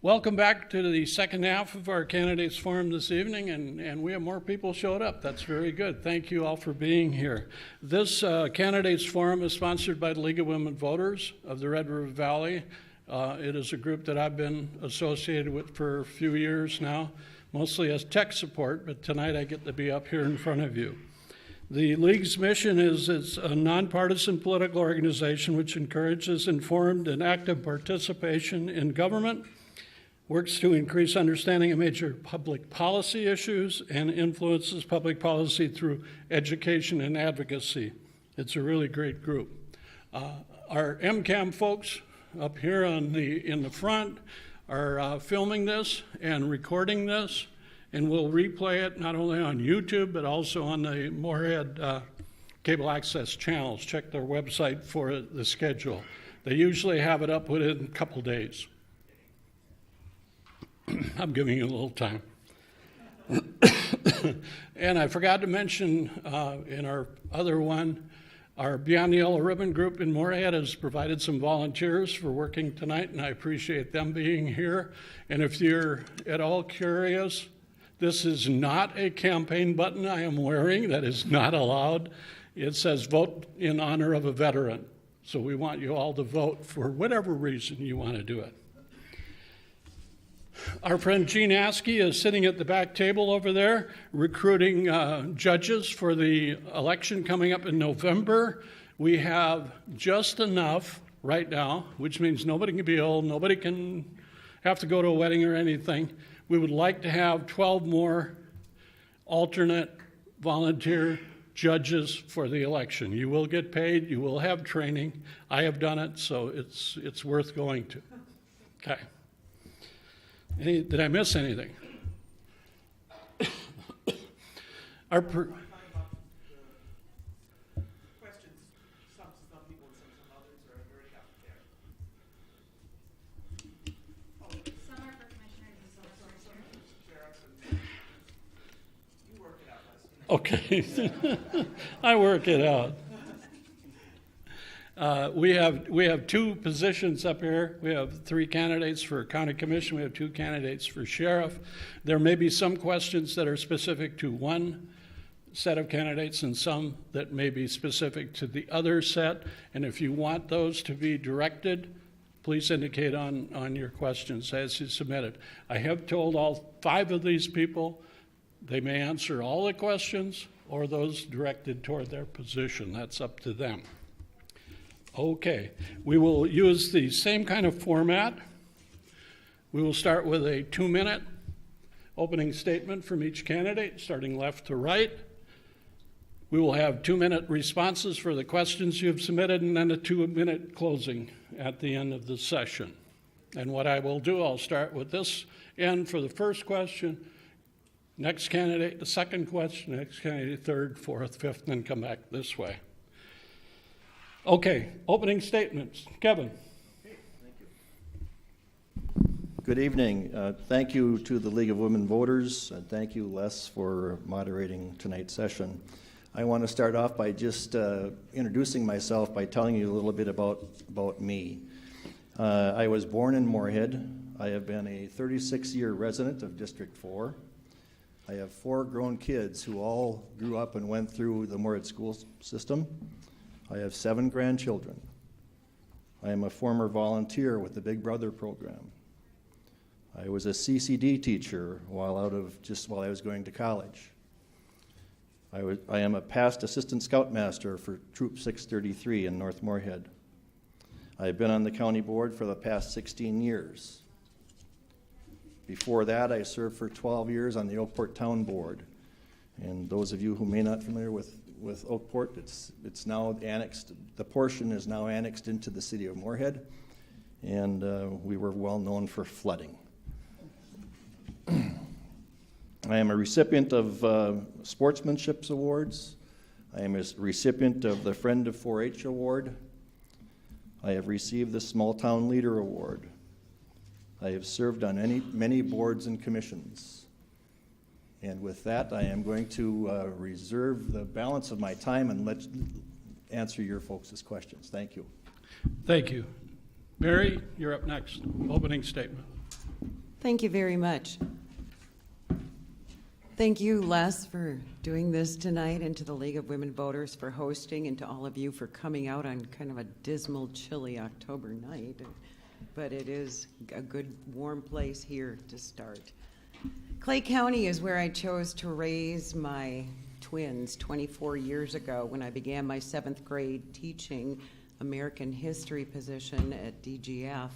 Welcome back to the second half of our candidates forum this evening, and we have more people showed up. That's very good. Thank you all for being here. This candidates forum is sponsored by the League of Women Voters of the Red River Valley. It is a group that I've been associated with for a few years now, mostly as tech support, but tonight I get to be up here in front of you. The League's mission is it's a nonpartisan political organization which encourages informed and active participation in government, works to increase understanding of major public policy issues, and influences public policy through education and advocacy. It's a really great group. Our MCAM folks up here in the front are filming this and recording this, and we'll replay it not only on YouTube but also on the Moorhead cable access channels. Check their website for the schedule. They usually have it up within a couple days. I'm giving you a little time. And I forgot to mention in our other one, our Beyond the Yellow Ribbon group in Moorhead has provided some volunteers for working tonight, and I appreciate them being here. And if you're at all curious, this is not a campaign button I am wearing. That is not allowed. It says vote in honor of a veteran. So we want you all to vote for whatever reason you want to do it. Our friend Gene Askey is sitting at the back table over there recruiting judges for the election coming up in November. We have just enough right now, which means nobody can be ill, nobody can have to go to a wedding or anything. We would like to have 12 more alternate volunteer judges for the election. You will get paid, you will have training. I have done it, so it's worth going to. Okay. Did I miss anything? Our questions, some people and some others are very happy there. Some are for commissioners and some are for Sheriff, you work it out, Okay. I work it out. We have two positions up here. We have 3 candidates for county commission. We have 2 candidates for sheriff. There may be some questions that are specific to one set of candidates and some that may be specific to the other set. And if you want those to be directed, please indicate on your questions as you submit it. I have told all 5 of these people they may answer all the questions or those directed toward their position. That's up to them. Okay, we will use the same kind of format. We will start with a 2-minute opening statement from each candidate, starting left to right. We will have 2-minute responses for the questions you've submitted, and then a 2-minute closing at the end of the session. And what I will do, I'll start with this end for the first question, next candidate, the second question, next candidate, third, fourth, fifth, and then come back this way. Okay, opening statements. Kevin. Thank you. Good evening. Thank you to the League of Women Voters, and thank you, Les, for moderating tonight's session. I want to start off by just introducing myself by telling you a little bit about me. I was born in Moorhead. I have been a 36-year resident of District 4. I have 4 grown kids who all grew up and went through the Moorhead school system. I have 7 grandchildren. I am a former volunteer with the Big Brother program. I was a CCD teacher while I was going to college. I am a past assistant scoutmaster for Troop 633 in North Moorhead. I've been on the county board for the past 16 years. Before that, I served for 12 years on the Oakport Town Board. And those of you who may not be familiar with Oakport, it's now annexed. The portion is now annexed into the city of Moorhead, and we were well known for flooding. I am a recipient of Sportsmanship Awards. I am a recipient of the Friend of 4-H Award. I have received the Small Town Leader Award. I have served on many boards and commissions. And with that, I am going to reserve the balance of my time and answer your folks' questions. Thank you. Thank you. Mary, you're up next. Opening statement. Thank you very much. Thank you, Les, for doing this tonight, and to the League of Women Voters for hosting, and to all of you for coming out on kind of a dismal, chilly October night. But it is a good, warm place here to start. Clay County is where I chose to raise my twins 24 years ago when I began my 7th grade teaching American history position at DGF.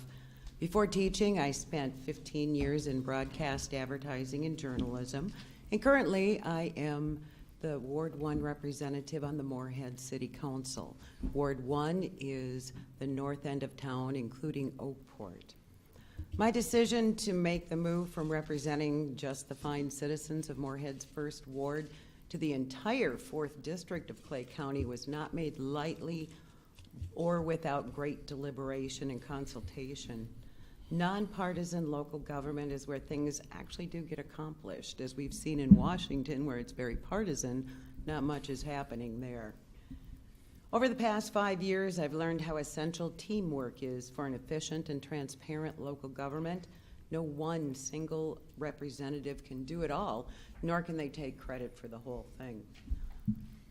Before teaching, I spent 15 years in broadcast advertising and journalism, and currently I am the Ward 1 representative on the Moorhead City Council. Ward 1 is the north end of town, including Oakport. My decision to make the move from representing just the fine citizens of Moorhead's first ward to the entire 4th District of Clay County was not made lightly or without great deliberation and consultation. Nonpartisan local government is where things actually do get accomplished. As we've seen in Washington, where it's very partisan, not much is happening there. Over the past 5 years, I've learned how essential teamwork is for an efficient and transparent local government. No one single representative can do it all, nor can they take credit for the whole thing.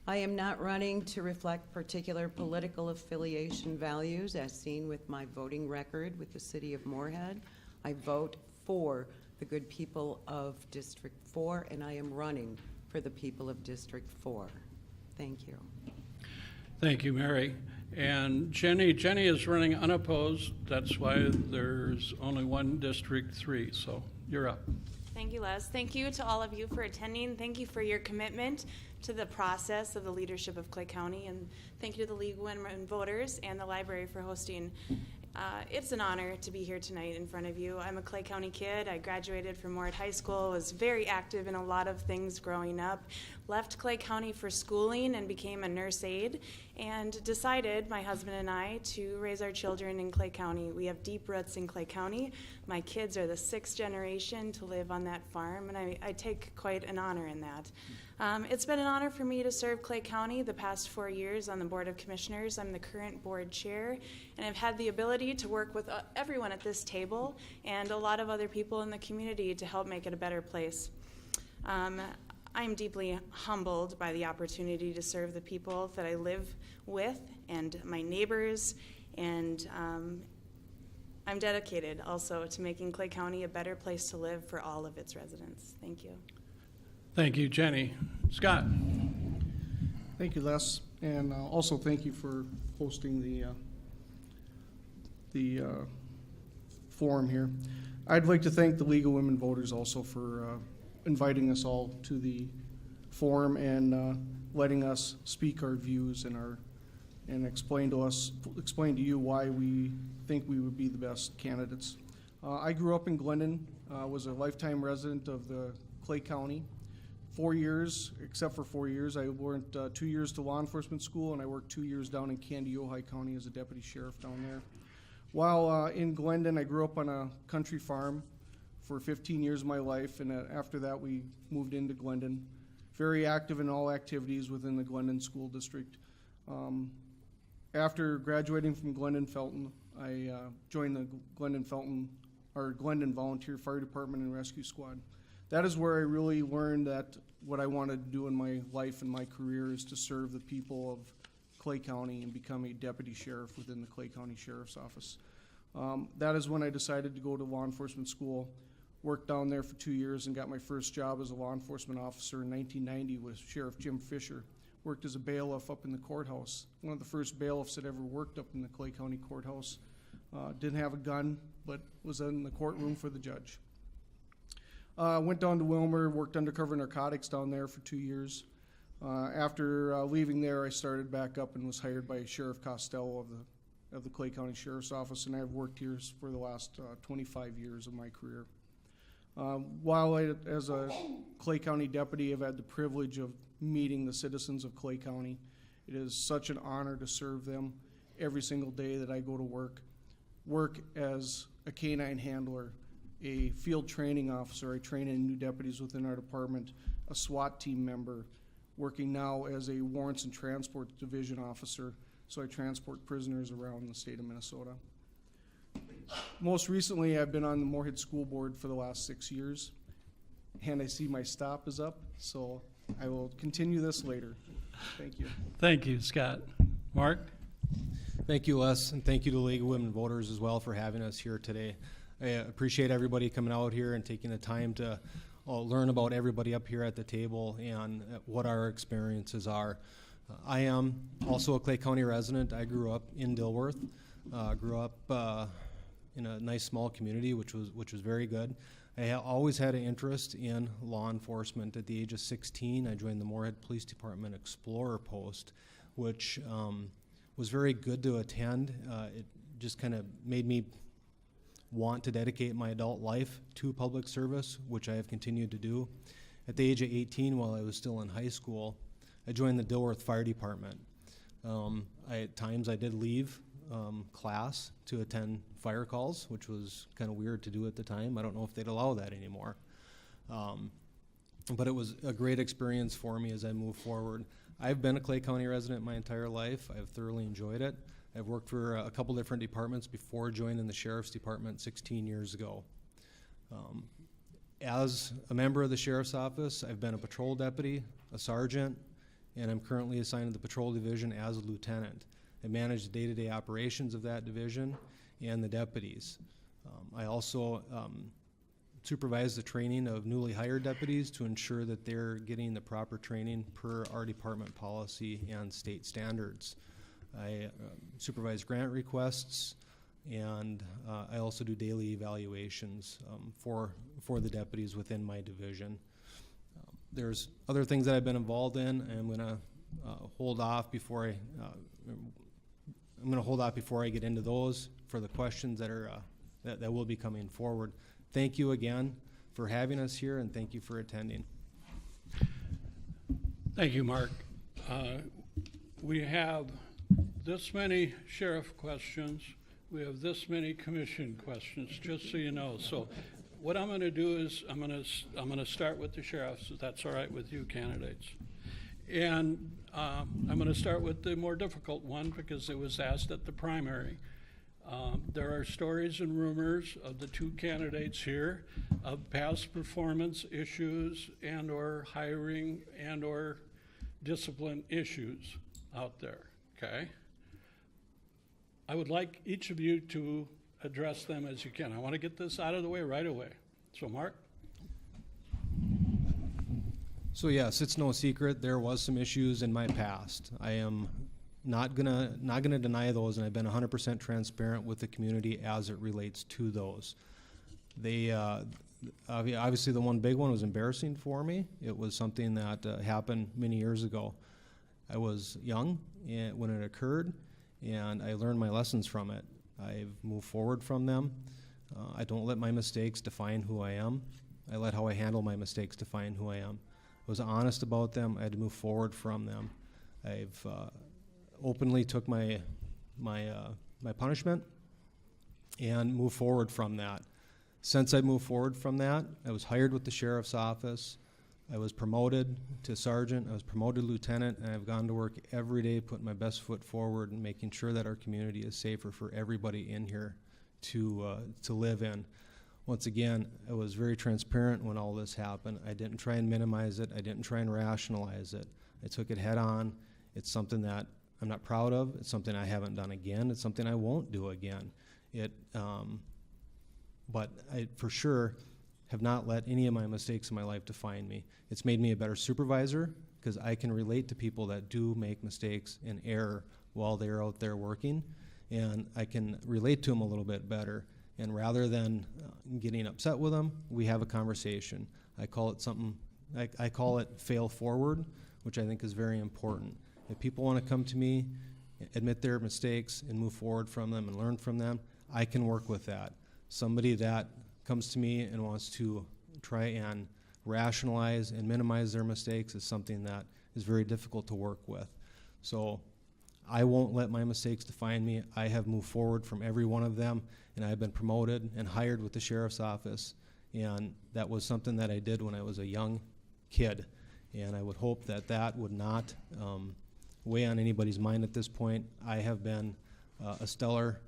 I am not running to reflect particular political affiliation values, as seen with my voting record with the city of Moorhead. I vote for the good people of District 4, and I am running for the people of District 4. Thank you. Thank you, Mary. And Jenny is running unopposed. That's why there's only one District 3, so you're up. Thank you, Les. Thank you to all of you for attending. Thank you for your commitment to the process of the leadership of Clay County, and thank you to the League of Women Voters and the library for hosting. It's an honor to be here tonight in front of you. I'm a Clay County kid. I graduated from Moorhead High School, was very active in a lot of things growing up, left Clay County for schooling and became a nurse aide, and decided, my husband and I, to raise our children in Clay County. We have deep roots in Clay County. My kids are the 6th generation to live on that farm, and I take quite an honor in that. It's been an honor for me to serve Clay County the past 4 years on the Board of Commissioners. I'm the current board chair, and I've had the ability to work with everyone at this table and a lot of other people in the community to help make it a better place. I'm deeply humbled by the opportunity to serve the people that I live with and my neighbors, and I'm dedicated also to making Clay County a better place to live for all of its residents. Thank you. Thank you, Jenny. Scott? Thank you, Les, and also thank you for hosting the forum here. I'd like to thank the League of Women Voters also for inviting us all to the forum and letting us speak our views and explain to you why we think we would be the best candidates. I grew up in Glendon, was a lifetime resident of the Clay County. 4 years, except for 4 years. I went 2 years to law enforcement school, and I worked 2 years down in Candy-Ojai County as a deputy sheriff down there. While in Glendon, I grew up on a country farm for 15 years of my life, and after that we moved into Glendon. Very active in all activities within the Glendon School District. After graduating from Glendon Felton, I joined the Glendon Volunteer Fire Department and Rescue Squad. That is where I really learned that what I wanted to do in my life and my career is to serve the people of Clay County and become a deputy sheriff within the Clay County Sheriff's Office. That is when I decided to go to law enforcement school, worked down there for 2 years, and got my first job as a law enforcement officer in 1990 with Sheriff Jim Fisher. Worked as a bailiff up in the courthouse. One of the first bailiffs that ever worked up in the Clay County Courthouse. Didn't have a gun, but was in the courtroom for the judge. Went down to Wilmer, worked undercover narcotics down there for 2 years. After leaving there, I started back up and was hired by Sheriff Costello of the Clay County Sheriff's Office, and I've worked here for the last 25 years of my career. While as a Clay County deputy, I've had the privilege of meeting the citizens of Clay County. It is such an honor to serve them every single day that I go to work. Work as a canine handler, a field training officer. I train in new deputies within our department, a SWAT team member, working now as a warrants and transport division officer, so I transport prisoners around the state of Minnesota. Most recently, I've been on the Moorhead School Board for the last 6 years, and I see my stop is up, so I will continue this later. Thank you. Thank you, Scott. Mark? Thank you, Les, and thank you to the League of Women Voters as well for having us here today. I appreciate everybody coming out here and taking the time to learn about everybody up here at the table and what our experiences are. I am also a Clay County resident. I grew up in Dilworth, grew up in a nice small community, which was very good. I always had an interest in law enforcement. At the age of 16, I joined the Moorhead Police Department Explorer Post, which was very good to attend. It just kind of made me want to dedicate my adult life to public service, which I have continued to do. At the age of 18, while I was still in high school, I joined the Dilworth Fire Department. At times I did leave class to attend fire calls, which was kind of weird to do at the time. I don't know if they'd allow that anymore. But it was a great experience for me as I move forward. I've been a Clay County resident my entire life. I've thoroughly enjoyed it. I've worked for a couple different departments before joining the Sheriff's Department 16 years ago. As a member of the Sheriff's Office, I've been a patrol deputy, a sergeant, and I'm currently assigned to the patrol division as a lieutenant. I manage the day-to-day operations of that division and the deputies. I also supervise the training of newly hired deputies to ensure that they're getting the proper training per our department policy and state standards. I supervise grant requests, and I also do daily evaluations for the deputies within my division. There's other things that I've been involved in, and I'm going to hold off before I get into those for the questions that are that will be coming forward. Thank you again for having us here, and thank you for attending. Thank you, Mark. We have this many sheriff questions. We have this many commission questions, just so you know. So what I'm going to do is I'm going to start with the sheriffs, if that's all right with you candidates. And I'm going to start with the more difficult one because it was asked at the primary. There are stories and rumors of the two candidates here of past performance issues and or hiring and or discipline issues out there, okay? I would like each of you to address them as you can. I want to get this out of the way right away. So Mark? So yes, it's no secret there was some issues in my past. I am not gonna deny those, and I've been 100% transparent with the community as it relates to those. They obviously the one big one was embarrassing for me. It was something that happened many years ago. I was young when it occurred, and I learned my lessons from it. I've moved forward from them. I don't let my mistakes define who I am. I let how I handle my mistakes define who I am. I was honest about them. I had to move forward from them. I've openly took my punishment and moved forward from that. Since I moved forward from that, I was hired with the sheriff's office. I was promoted to sergeant. I was promoted to lieutenant, and I've gone to work every day putting my best foot forward and making sure that our community is safer for everybody in here to live in. Once again, I was very transparent when all this happened. I didn't try and minimize it. I didn't try and rationalize it. I took it head on. It's something that I'm not proud of. It's something I haven't done again. It's something I won't do again. But I, for sure, have not let any of my mistakes in my life define me. It's made me a better supervisor because I can relate to people that do make mistakes and error while they're out there working, and I can relate to them a little bit better. And rather than getting upset with them, we have a conversation. I call it something, I call it fail forward, which I think is very important. If people want to come to me, admit their mistakes and move forward from them and learn from them, I can work with that. Somebody that comes to me and wants to try and rationalize and minimize their mistakes is something that is very difficult to work with. So I won't let my mistakes define me. I have moved forward from every one of them, and I've been promoted and hired with the sheriff's office, and that was something that I did when I was a young kid, and I would hope that that would not weigh on anybody's mind at this point. I have been a stellar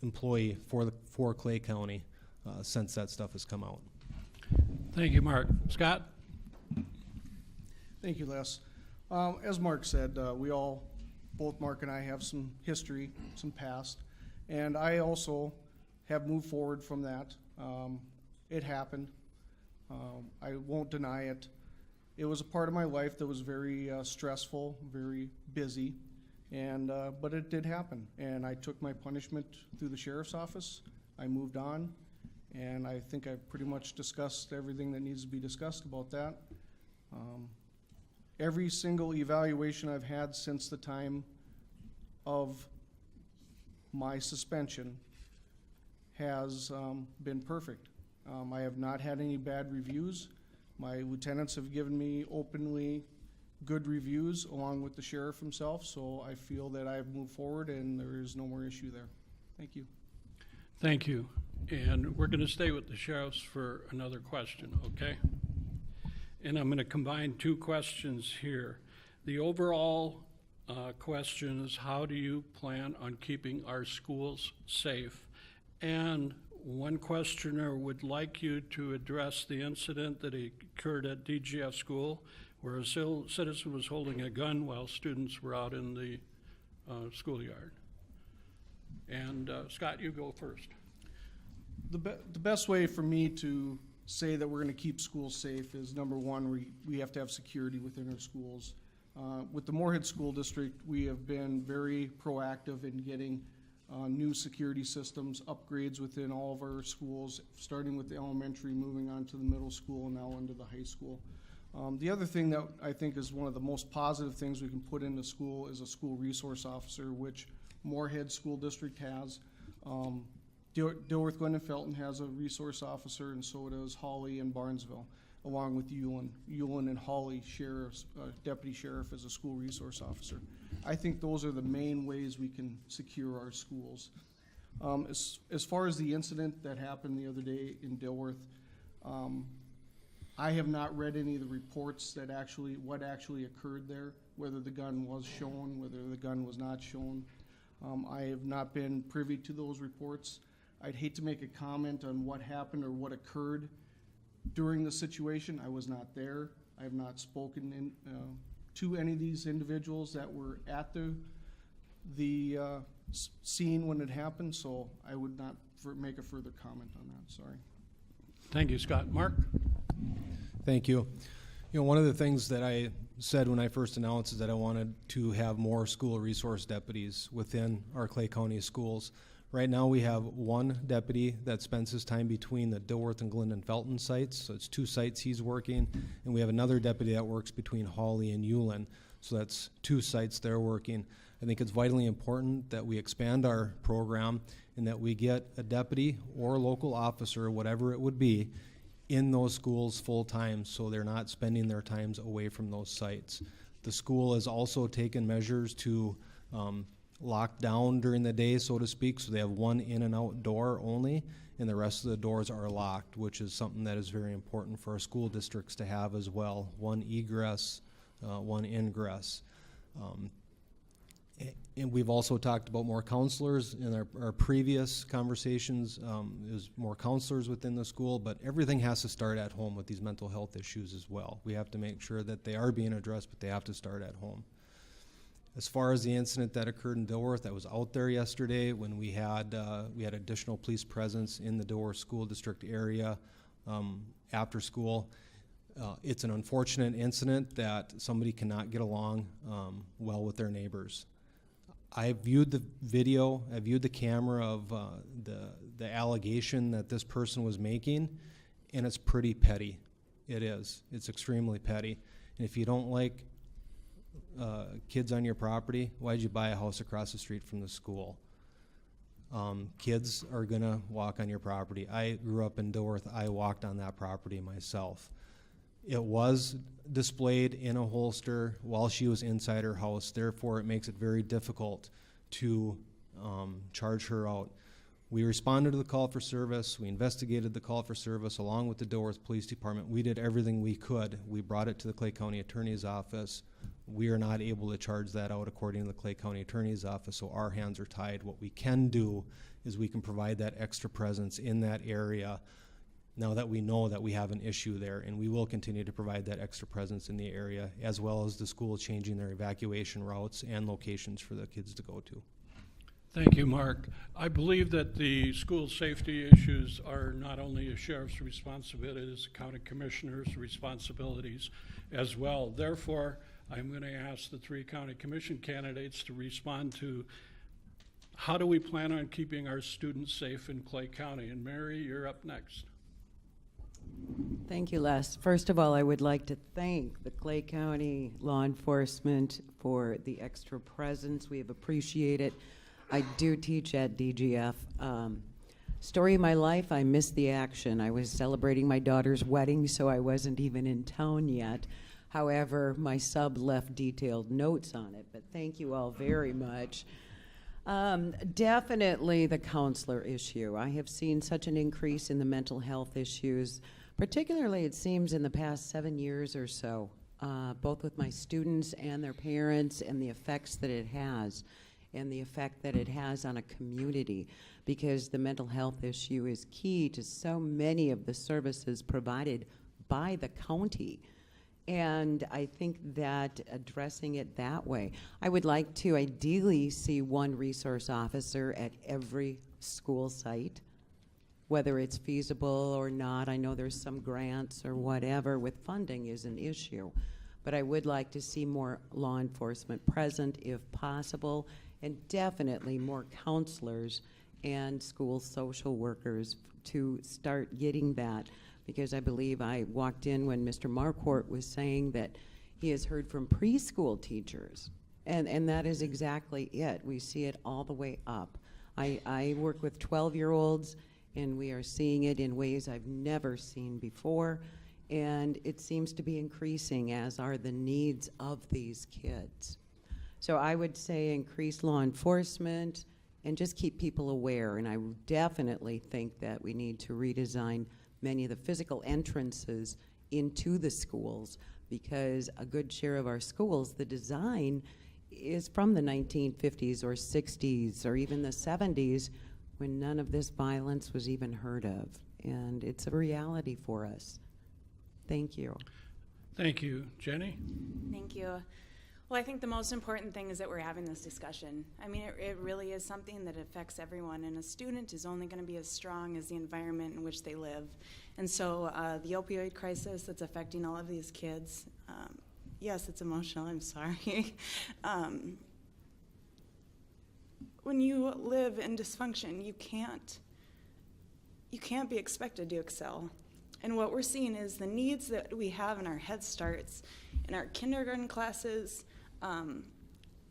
employee for Clay County since that stuff has come out. Thank you, Mark. Scott? Thank you, Les. As Mark said, both Mark and I have some history, some past, and I also have moved forward from that. It happened. I won't deny it. It was a part of my life that was very stressful, very busy, and but it did happen. And I took my punishment through the sheriff's office. I moved on, and I think I've pretty much discussed everything that needs to be discussed about that. Every single evaluation I've had since the time of my suspension has been perfect. I have not had any bad reviews. My lieutenants have given me openly good reviews along with the sheriff himself, so I feel that I've moved forward and there is no more issue there. Thank you. Thank you. And we're going to stay with the sheriffs for another question, okay? And I'm going to combine two questions here. The overall question is, how do you plan on keeping our schools safe? And one questioner would like you to address the incident that occurred at DGF School, where a citizen was holding a gun while students were out in the schoolyard. And Scott, you go first. The best way for me to say that we're going to keep schools safe is, number one, we have to have security within our schools. With the Moorhead School District, we have been very proactive in getting new security systems, upgrades within all of our schools, starting with the elementary, moving on to the middle school, and now into the high school. The other thing that I think is one of the most positive things we can put into school is a school resource officer, which Moorhead School District has. Dilworth, Glendon, Felton has a resource officer, and so does Hawley and Barnesville, along with Ulen. Ulen and Hawley share a deputy sheriff as a school resource officer. I think those are the main ways we can secure our schools. As far as the incident that happened the other day in Dilworth, I have not read any of the reports that what actually occurred there, whether the gun was shown, whether the gun was not shown. I have not been privy to those reports. I'd hate to make a comment on what happened or what occurred during the situation. I was not there. I have not spoken to any of these individuals that were at the scene when it happened, so I would not make a further comment on that. Sorry. Thank you, Scott. Mark? Thank you. You know, one of the things that I said when I first announced is that I wanted to have more school resource deputies within our Clay County schools. Right now we have one deputy that spends his time between the Dilworth and Glendon Felton sites, so it's 2 sites he's working, and we have another deputy that works between Hawley and Ulen, so that's 2 sites they're working. I think it's vitally important that we expand our program and that we get a deputy or local officer, whatever it would be, in those schools full time so they're not spending their times away from those sites. The school has also taken measures to lock down during the day, so to speak, so they have one in and out door only, and the rest of the doors are locked, which is something that is very important for our school districts to have as well. One egress, one ingress. And we've also talked about more counselors in our previous conversations. There's more counselors within the school, but everything has to start at home with these mental health issues as well. We have to make sure that they are being addressed, but they have to start at home. As far as the incident that occurred in Dilworth, I was out there yesterday when we had additional police presence in the Dilworth School District area after school. It's an unfortunate incident that somebody cannot get along well with their neighbors. I viewed the video, I viewed the camera of the allegation that this person was making, and it's pretty petty. It is. It's extremely petty. And if you don't like kids on your property, why'd you buy a house across the street from the school? Kids are gonna walk on your property. I grew up in Dilworth. I walked on that property myself. It was displayed in a holster while she was inside her house. Therefore, it makes it very difficult to charge her out. We responded to the call for service. We investigated the call for service along with the Dilworth Police Department. We did everything we could. We brought it to the Clay County Attorney's Office. We are not able to charge that out according to the Clay County Attorney's Office, so our hands are tied. What we can do is we can provide that extra presence in that area now that we know that we have an issue there, and we will continue to provide that extra presence in the area, as well as the school changing their evacuation routes and locations for the kids to go to. Thank you, Mark. I believe that the school safety issues are not only a sheriff's responsibility, it's a county commissioner's responsibilities as well. Therefore, I'm going to ask the 3 county commission candidates to respond to how do we plan on keeping our students safe in Clay County? And Mary, you're up next. Thank you, Les. First of all, I would like to thank the Clay County law enforcement for the extra presence. We have appreciated it. I do teach at DGF. Story of my life, I missed the action. I was celebrating my daughter's wedding, so I wasn't even in town yet. However, my sub left detailed notes on it, but thank you all very much. Definitely the counselor issue. I have seen such an increase in the mental health issues, particularly it seems in the past 7 years or so, both with my students and their parents, and the effects that it has, and the effect that it has on a community, because the mental health issue is key to so many of the services provided by the county. And I think that addressing it that way, I would like to ideally see 1 resource officer at every school site, whether it's feasible or not. I know there's some grants or whatever with funding is an issue, but I would like to see more law enforcement present if possible, and definitely more counselors and school social workers to start getting that, because I believe I walked in when Mr. Marquardt was saying that he has heard from preschool teachers, and that is exactly it. We see it all the way up. I work with 12-year-olds, and we are seeing it in ways I've never seen before, and it seems to be increasing, as are the needs of these kids. So I would say increase law enforcement and just keep people aware, and I definitely think that we need to redesign many of the physical entrances into the schools, because a good share of our schools, the design is from the 1950s or 60s or even the 70s, when none of this violence was even heard of. And it's a reality for us. Thank you. Thank you. Jenny? Thank you. Well, I think the most important thing is that we're having this discussion. I mean, it really is something that affects everyone, and a student is only going to be as strong as the environment in which they live. And so the opioid crisis that's affecting all of these kids, yes, it's emotional, I'm sorry. When you live in dysfunction, you can't be expected to excel. And what we're seeing is the needs that we have in our Head Starts, in our kindergarten classes.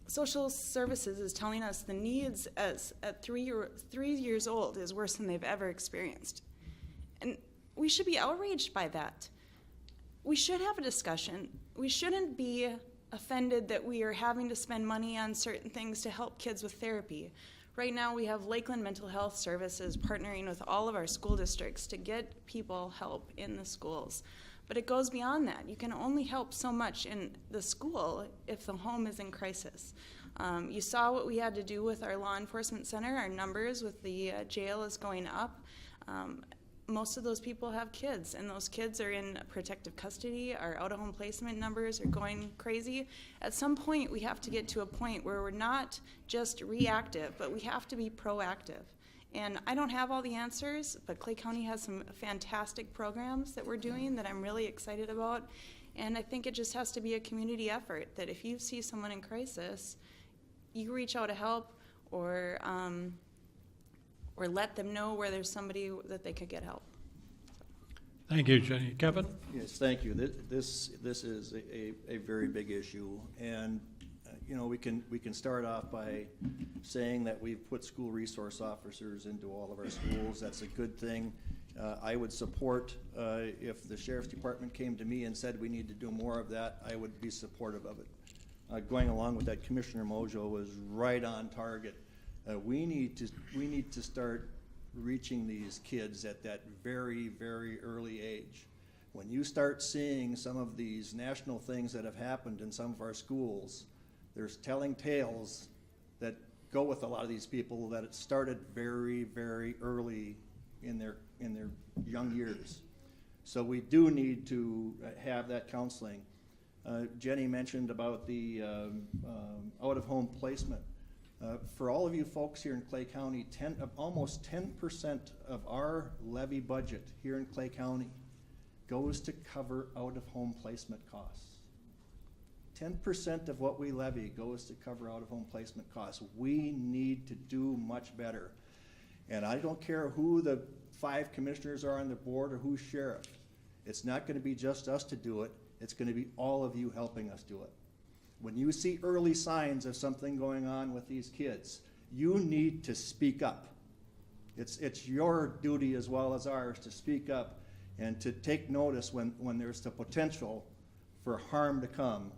Social services is telling us the needs as at 3 years old is worse than they've ever experienced. And we should be outraged by that. We should have a discussion. We shouldn't be offended that we are having to spend money on certain things to help kids with therapy. Right now we have Lakeland Mental Health Services partnering with all of our school districts to get people help in the schools. But it goes beyond that. You can only help so much in the school if the home is in crisis. You saw what we had to do with our law enforcement center. Our numbers with the jail is going up. Most of those people have kids, and those kids are in protective custody. Our out-of-home placement numbers are going crazy. At some point, we have to get to a point where we're not just reactive, but we have to be proactive. And I don't have all the answers, but Clay County has some fantastic programs that we're doing that I'm really excited about. And I think it just has to be a community effort, that if you see someone in crisis, you reach out to help, or let them know where there's somebody that they could get help. Thank you, Jenny. Kevin? Yes, thank you. This is a very big issue, and you know, we can start off by saying that we've put school resource officers into all of our schools. That's a good thing. I would support if the Sheriff's Department came to me and said we need to do more of that, I would be supportive of it. Going along with that, Commissioner Mojo was right on target. We need to start reaching these kids at that very, very early age. When you start seeing some of these national things that have happened in some of our schools, there's telling tales that go with a lot of these people that it started very, very early in their young years. So we do need to have that counseling. Jenny mentioned about the out-of-home placement. For all of you folks here in Clay County, almost 10% of our levy budget here in Clay County goes to cover out-of-home placement costs. 10% of what we levy goes to cover out-of-home placement costs. We need to do much better. And I don't care who the 5 commissioners are on the board or who's sheriff. It's not going to be just us to do it. It's going to be all of you helping us do it. When you see early signs of something going on with these kids, you need to speak up. It's your duty as well as ours to speak up and to take notice when there's the potential for harm to come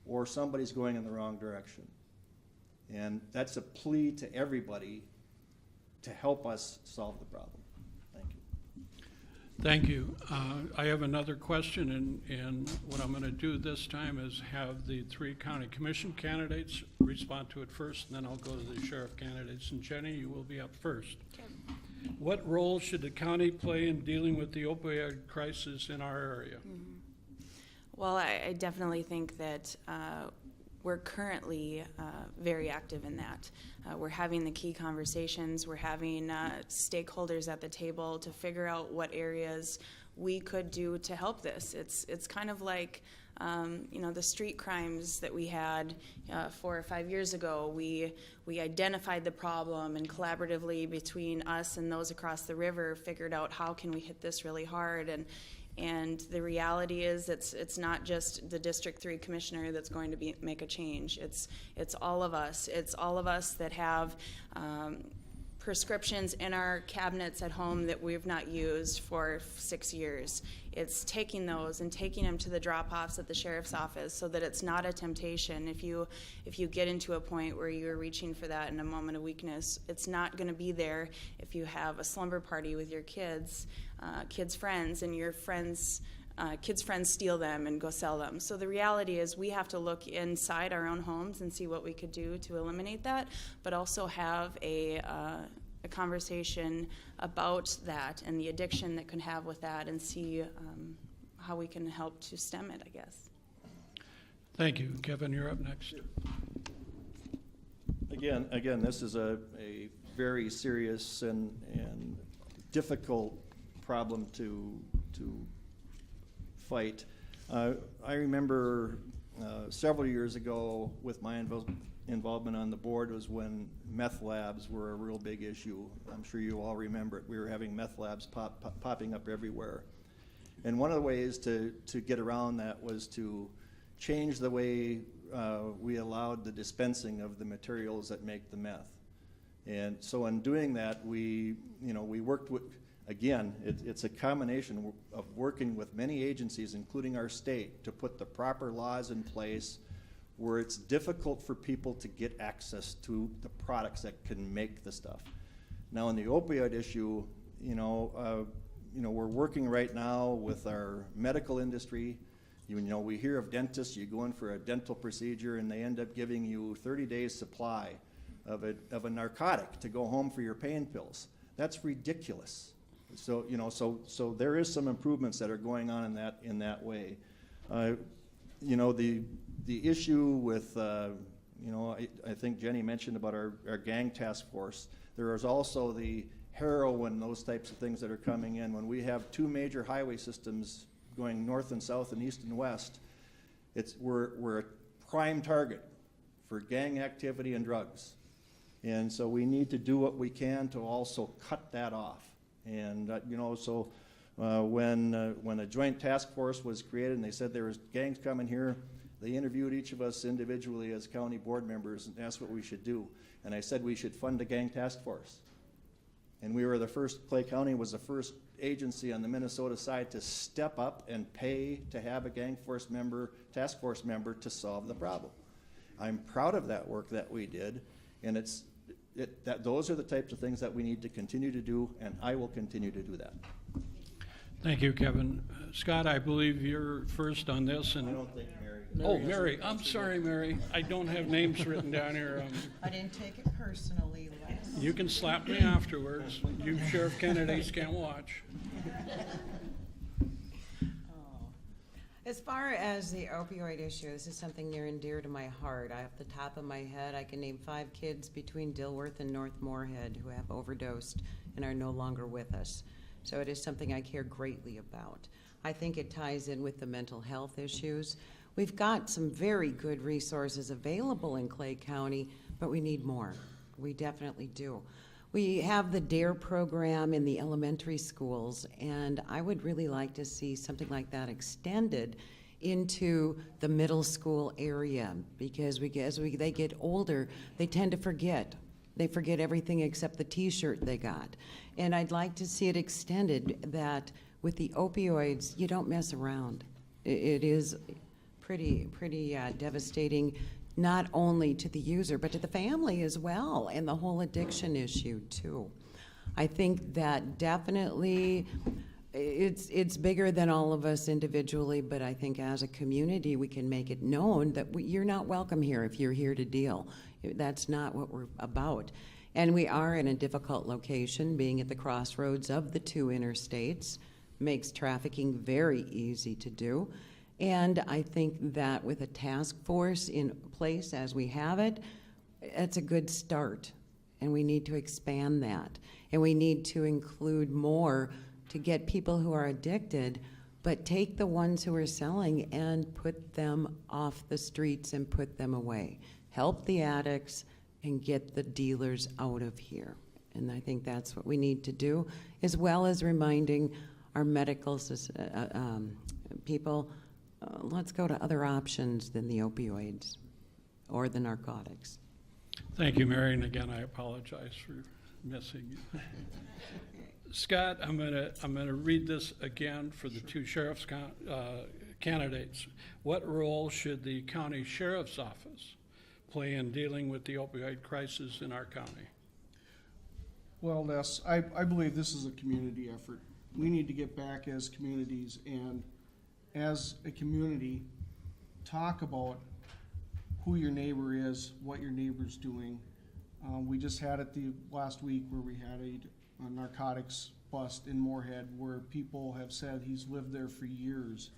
or somebody's going in the wrong direction. And that's a plea to everybody to help us solve the problem. Thank you. Thank you. I have another question, and what I'm going to do this time is have the 3 county commission candidates respond to it first, and then I'll go to the sheriff candidates. And Jenny, you will be up first. Okay. What role should the county play in dealing with the opioid crisis in our area? Well, I definitely think that we're currently very active in that. We're having the key conversations. We're having stakeholders at the table to figure out what areas we could do to help this. It's kind of like the street crimes that we had 4 or 5 years ago. We identified the problem, and collaboratively between us and those across the river figured out how can we hit this really hard. And the reality is it's not just the District 3 commissioner that's going to make a change. It's all of us. It's all of us that have prescriptions in our cabinets at home that we've not used for 6 years. It's taking those and taking them to the drop-offs at the sheriff's office so that it's not a temptation. If you get into a point where you're reaching for that in a moment of weakness, it's not going to be there if you have a slumber party with your kids' friends, and your kids' friends steal them and go sell them. So the reality is we have to look inside our own homes and see what we could do to eliminate that, but also have a conversation about that and the addiction that can have with that, and see how we can help to stem it, I guess. Thank you. Kevin, you're up next. Again, this is a very serious and difficult problem to fight. I remember several years ago with my involvement on the board was when meth labs were a real big issue. I'm sure you all remember it. We were having meth labs popping up everywhere. And one of the ways to get around that was to change the way we allowed the dispensing of the materials that make the meth. And so in doing that, we worked with, again, it's a combination of working with many agencies, including our state, to put the proper laws in place where it's difficult for people to get access to the products that can make the stuff. Now, in the opioid issue, we're working right now with our medical industry. We hear of dentists, you go in for a dental procedure and they end up giving you 30 days supply of a narcotic to go home for your pain pills. That's ridiculous. So there is some improvements that are going on in that way. The issue with, I think Jenny mentioned about our gang task force. There is also the heroin, those types of things that are coming in. When we have 2 major highway systems going north and south and east and west, we're a prime target for gang activity and drugs. And so we need to do what we can to also cut that off. And when a joint task force was created and they said there was gangs coming here, they interviewed each of us individually as county board members and asked what we should do. And I said we should fund a gang task force. And Clay County was the first agency on the Minnesota side to step up and pay to have a task force member to solve the problem. I'm proud of that work that we did, and those are the types of things that we need to continue to do, and I will continue to do that. Thank you, Kevin. Scott, I believe you're first on this, and think Mary. oh, Mary, I'm sorry, Mary. I don't have names written down here. I didn't take it personally, Les. You can slap me afterwards. You sheriff candidates can't watch. As far as the opioid issue, this is something near and dear to my heart. Off the top of my head, I can name 5 kids between Dilworth and North Moorhead who have overdosed and are no longer with us. So it is something I care greatly about. I think it ties in with the mental health issues. We've got some very good resources available in Clay County, but we need more. We definitely do. We have the DARE program in the elementary schools, and I would really like to see something like that extended into the middle school area, because they get older, they tend to forget. They forget everything except the T-shirt they got. And I'd like to see it extended that with the opioids, you don't mess around. It is pretty devastating, not only to the user, but to the family as well, and the whole addiction issue too. I think that definitely it's bigger than all of us individually, but I think as a community we can make it known that you're not welcome here if you're here to deal. That's not what we're about. And we are in a difficult location, being at the crossroads of the 2 interstates, makes trafficking very easy to do. And I think that with a task force in place as we have it, it's a good start. And we need to expand that. And we need to include more to get people who are addicted, but take the ones who are selling and put them off the streets and put them away. Help the addicts and get the dealers out of here. And I think that's what we need to do, as well as reminding our medical people, let's go to other options than the opioids or the narcotics. Thank you, Mary, and again, I apologize for missing you. Scott, I'm gonna read this again for the 2 sheriff's candidates. What role should the county sheriff's office play in dealing with the opioid crisis in our county? Well, Les, I believe this is a community effort. We need to get back as communities and as a community talk about who your neighbor is, what your neighbor's doing. We just had it the last week where we had a narcotics bust in Moorhead where people have said he's lived there for years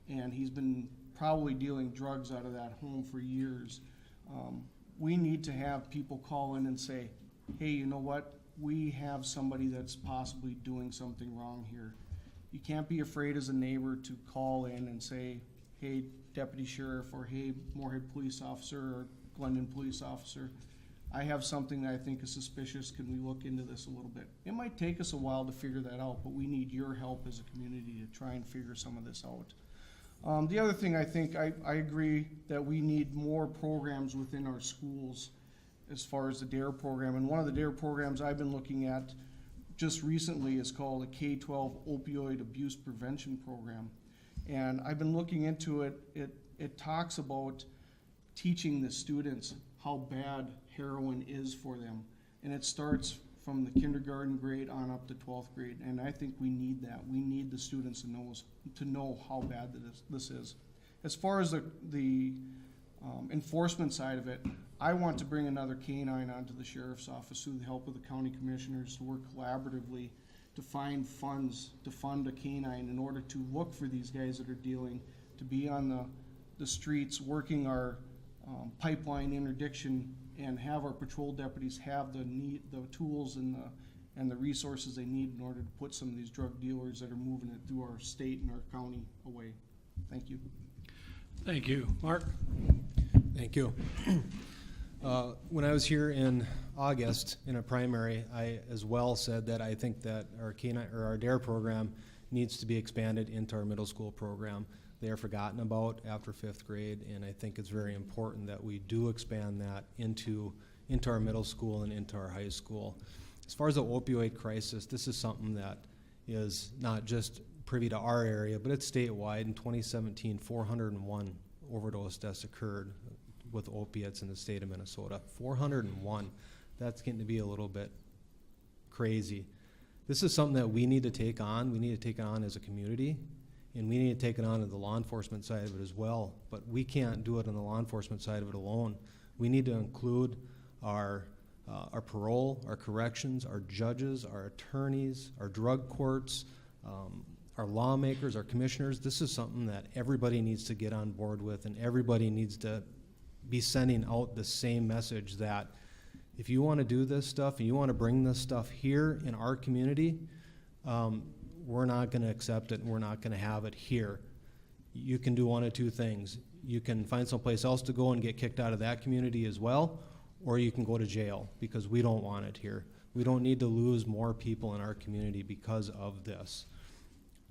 and he's been probably dealing drugs out of that home for years. We need to have people call in and say, hey, you know what? We have somebody that's possibly doing something wrong here. You can't be afraid as a neighbor to call in and say, hey, Deputy Sheriff, or hey, Moorhead Police Officer, or Glendon Police Officer, I have something that I think is suspicious. Can we look into this a little bit? It might take us a while to figure that out, but we need your help as a community to try and figure some of this out. The other thing I think, I agree that we need more programs within our schools as far as the DARE program. And one of the DARE programs I've been looking at just recently is called a K-12 Opioid Abuse Prevention Program. And I've been looking into it. It talks about teaching the students how bad heroin is for them. And it starts from the kindergarten grade on up to 12th grade. And I think we need that. We need the students to know how bad this is. As far as the enforcement side of it, I want to bring another canine onto the sheriff's office through the help of the county commissioners to work collaboratively to find funds to fund a canine in order to look for these guys that are dealing, to be on the streets working our pipeline interdiction, and have our patrol deputies have the tools and the resources they need in order to put some of these drug dealers that are moving it through our state and our county away. Thank you. Thank you. Mark? Thank you. When I was here in August in a primary, I as well said that I think that our DARE program needs to be expanded into our middle school program. They are forgotten about after 5th grade, and I think it's very important that we do expand that into our middle school and into our high school. As far as the opioid crisis, this is something that is not just privy to our area, but it's statewide. In 2017, 401 overdose deaths occurred with opiates in the state of Minnesota. 401. That's getting to be a little bit crazy. This is something that we need to take on. We need to take it on as a community, and we need to take it on to the law enforcement side of it as well. But we can't do it on the law enforcement side of it alone. We need to include our parole, our corrections, our judges, our attorneys, our drug courts, our lawmakers, our commissioners. This is something that everybody needs to get on board with, and everybody needs to be sending out the same message that if you want to do this stuff and you want to bring this stuff here in our community, we're not going to accept it and we're not going to have it here. You can do one of two things. You can find someplace else to go and get kicked out of that community as well, or you can go to jail, because we don't want it here. We don't need to lose more people in our community because of this.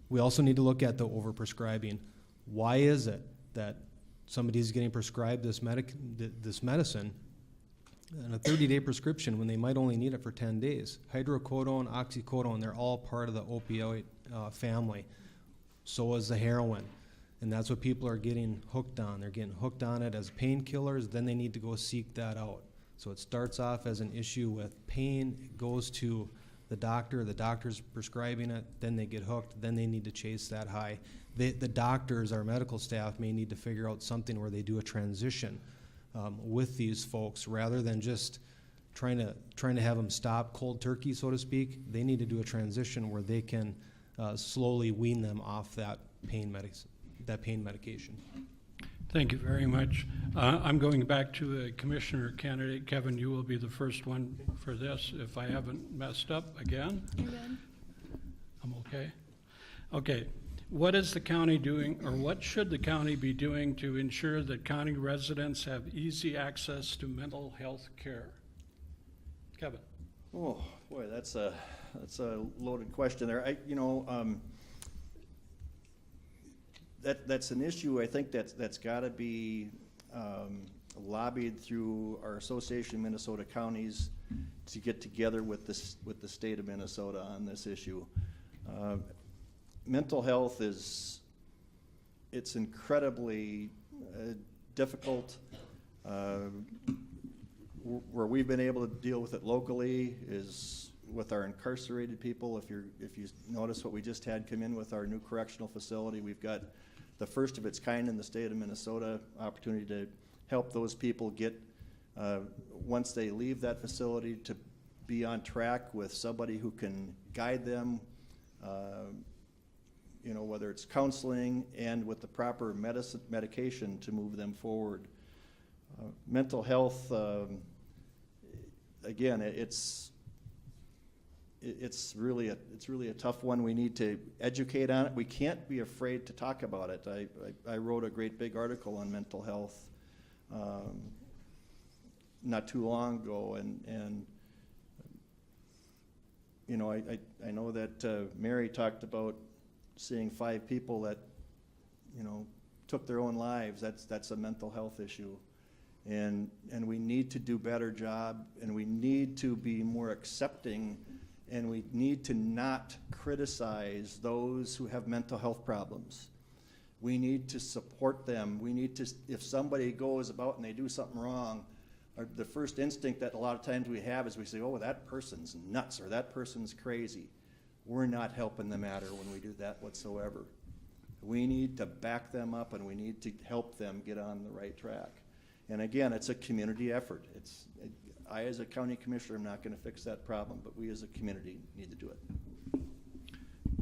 We also need to look at the overprescribing. Why is it that somebody's getting prescribed this medicine and a 30-day prescription when they might only need it for 10 days? Hydrocodone, oxycodone, they're all part of the opioid family. So is the heroin. And that's what people are getting hooked on. They're getting hooked on it as painkillers, then they need to go seek that out. So it starts off as an issue with pain, it goes to the doctor's prescribing it, then they get hooked, then they need to chase that high. The doctors, our medical staff, may need to figure out something where they do a transition with these folks, rather than just trying to have them stop cold turkey, so to speak. They need to do a transition where they can slowly wean them off that pain medication. Thank you very much. I'm going back to the commissioner candidate. Kevin, you will be the first one for this if I haven't messed up again. You're good. I'm okay? Okay. What is the county doing, or what should the county be doing to ensure that county residents have easy access to mental health care? Kevin. Oh, boy, that's a loaded question there. That's an issue, I think, that's got to be lobbied through our Association of Minnesota Counties to get together with the state of Minnesota on this issue. Mental health it's incredibly difficult. Where we've been able to deal with it locally is with our incarcerated people. If you notice what we just had come in with our new correctional facility, we've got the first of its kind in the state of Minnesota, opportunity to help those people get, once they leave that facility, to be on track with somebody who can guide them, whether it's counseling and with the proper medication to move them forward. Mental health, again, it's really a tough one. We need to educate on it. We can't be afraid to talk about it. I wrote a great big article on mental health not too long ago, and I know that Mary talked about seeing 5 people that took their own lives. That's a mental health issue. And we need to do a better job, and we need to be more accepting, and we need to not criticize those who have mental health problems. We need to support them. We need to, if somebody goes about and they do something wrong, the first instinct that a lot of times we have is we say, oh, that person's nuts, or that person's crazy. We're not helping the matter when we do that whatsoever. We need to back them up, and we need to help them get on the right track. And again, it's a community effort. I, as a county commissioner, am not going to fix that problem, but we as a community need to do it.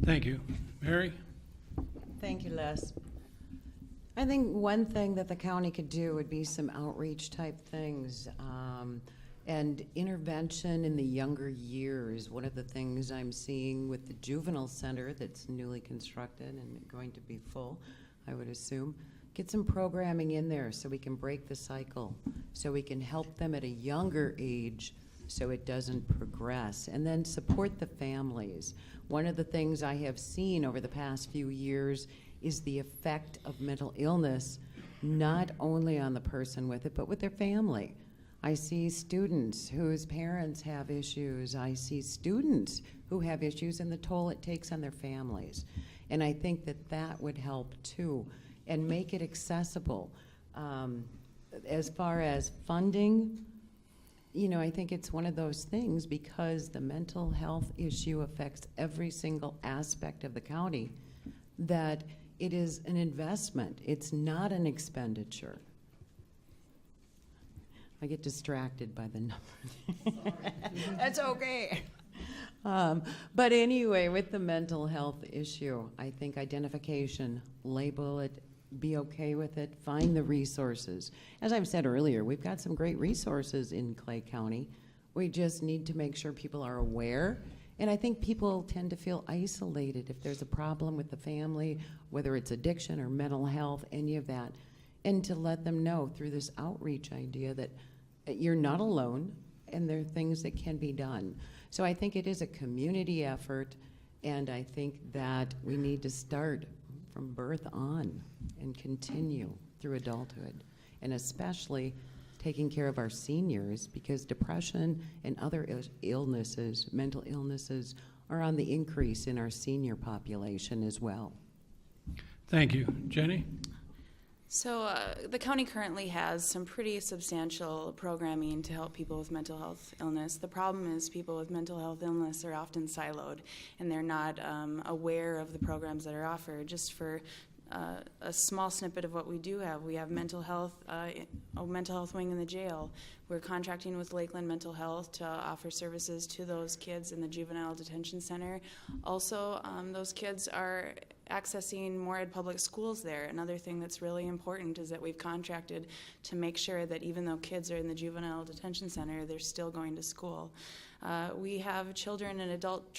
Thank you. Mary? Thank you, Les. I think one thing that the county could do would be some outreach type things and intervention in the younger years. One of the things I'm seeing with the juvenile center that's newly constructed and going to be full, I would assume, get some programming in there so we can break the cycle, so we can help them at a younger age so it doesn't progress, and then support the families. One of the things I have seen over the past few years is the effect of mental illness, not only on the person with it, but with their family. I see students whose parents have issues. I see students who have issues and the toll it takes on their families. And I think that would help too, and make it accessible. As far as funding, you know, I think it's one of those things because the mental health issue affects every single aspect of the county, that it is an investment. It's not an expenditure. I get distracted by the numbers. That's okay. But anyway, with the mental health issue, I think identification, label it, be okay with it, find the resources. As I've said earlier, we've got some great resources in Clay County. We just need to make sure people are aware. And I think people tend to feel isolated if there's a problem with the family, whether it's addiction or mental health, any of that. And to let them know through this outreach idea that you're not alone and there are things that can be done. So I think it is a community effort, and I think that we need to start from birth on and continue through adulthood, and especially taking care of our seniors, because depression and other illnesses, mental illnesses, are on the increase in our senior population as well. Thank you. Jenny? So the county currently has some pretty substantial programming to help people with mental health illness. The problem is people with mental health illness are often siloed, and they're not aware of the programs that are offered. Just for a small snippet of what we do have, we have mental health, a mental health wing in the jail. We're contracting with Lakeland Mental Health to offer services to those kids in the juvenile detention center. Also, those kids are accessing more ed public schools there. Another thing that's really important is that we've contracted to make sure that even though kids are in the juvenile detention center, they're still going to school. We have children and adult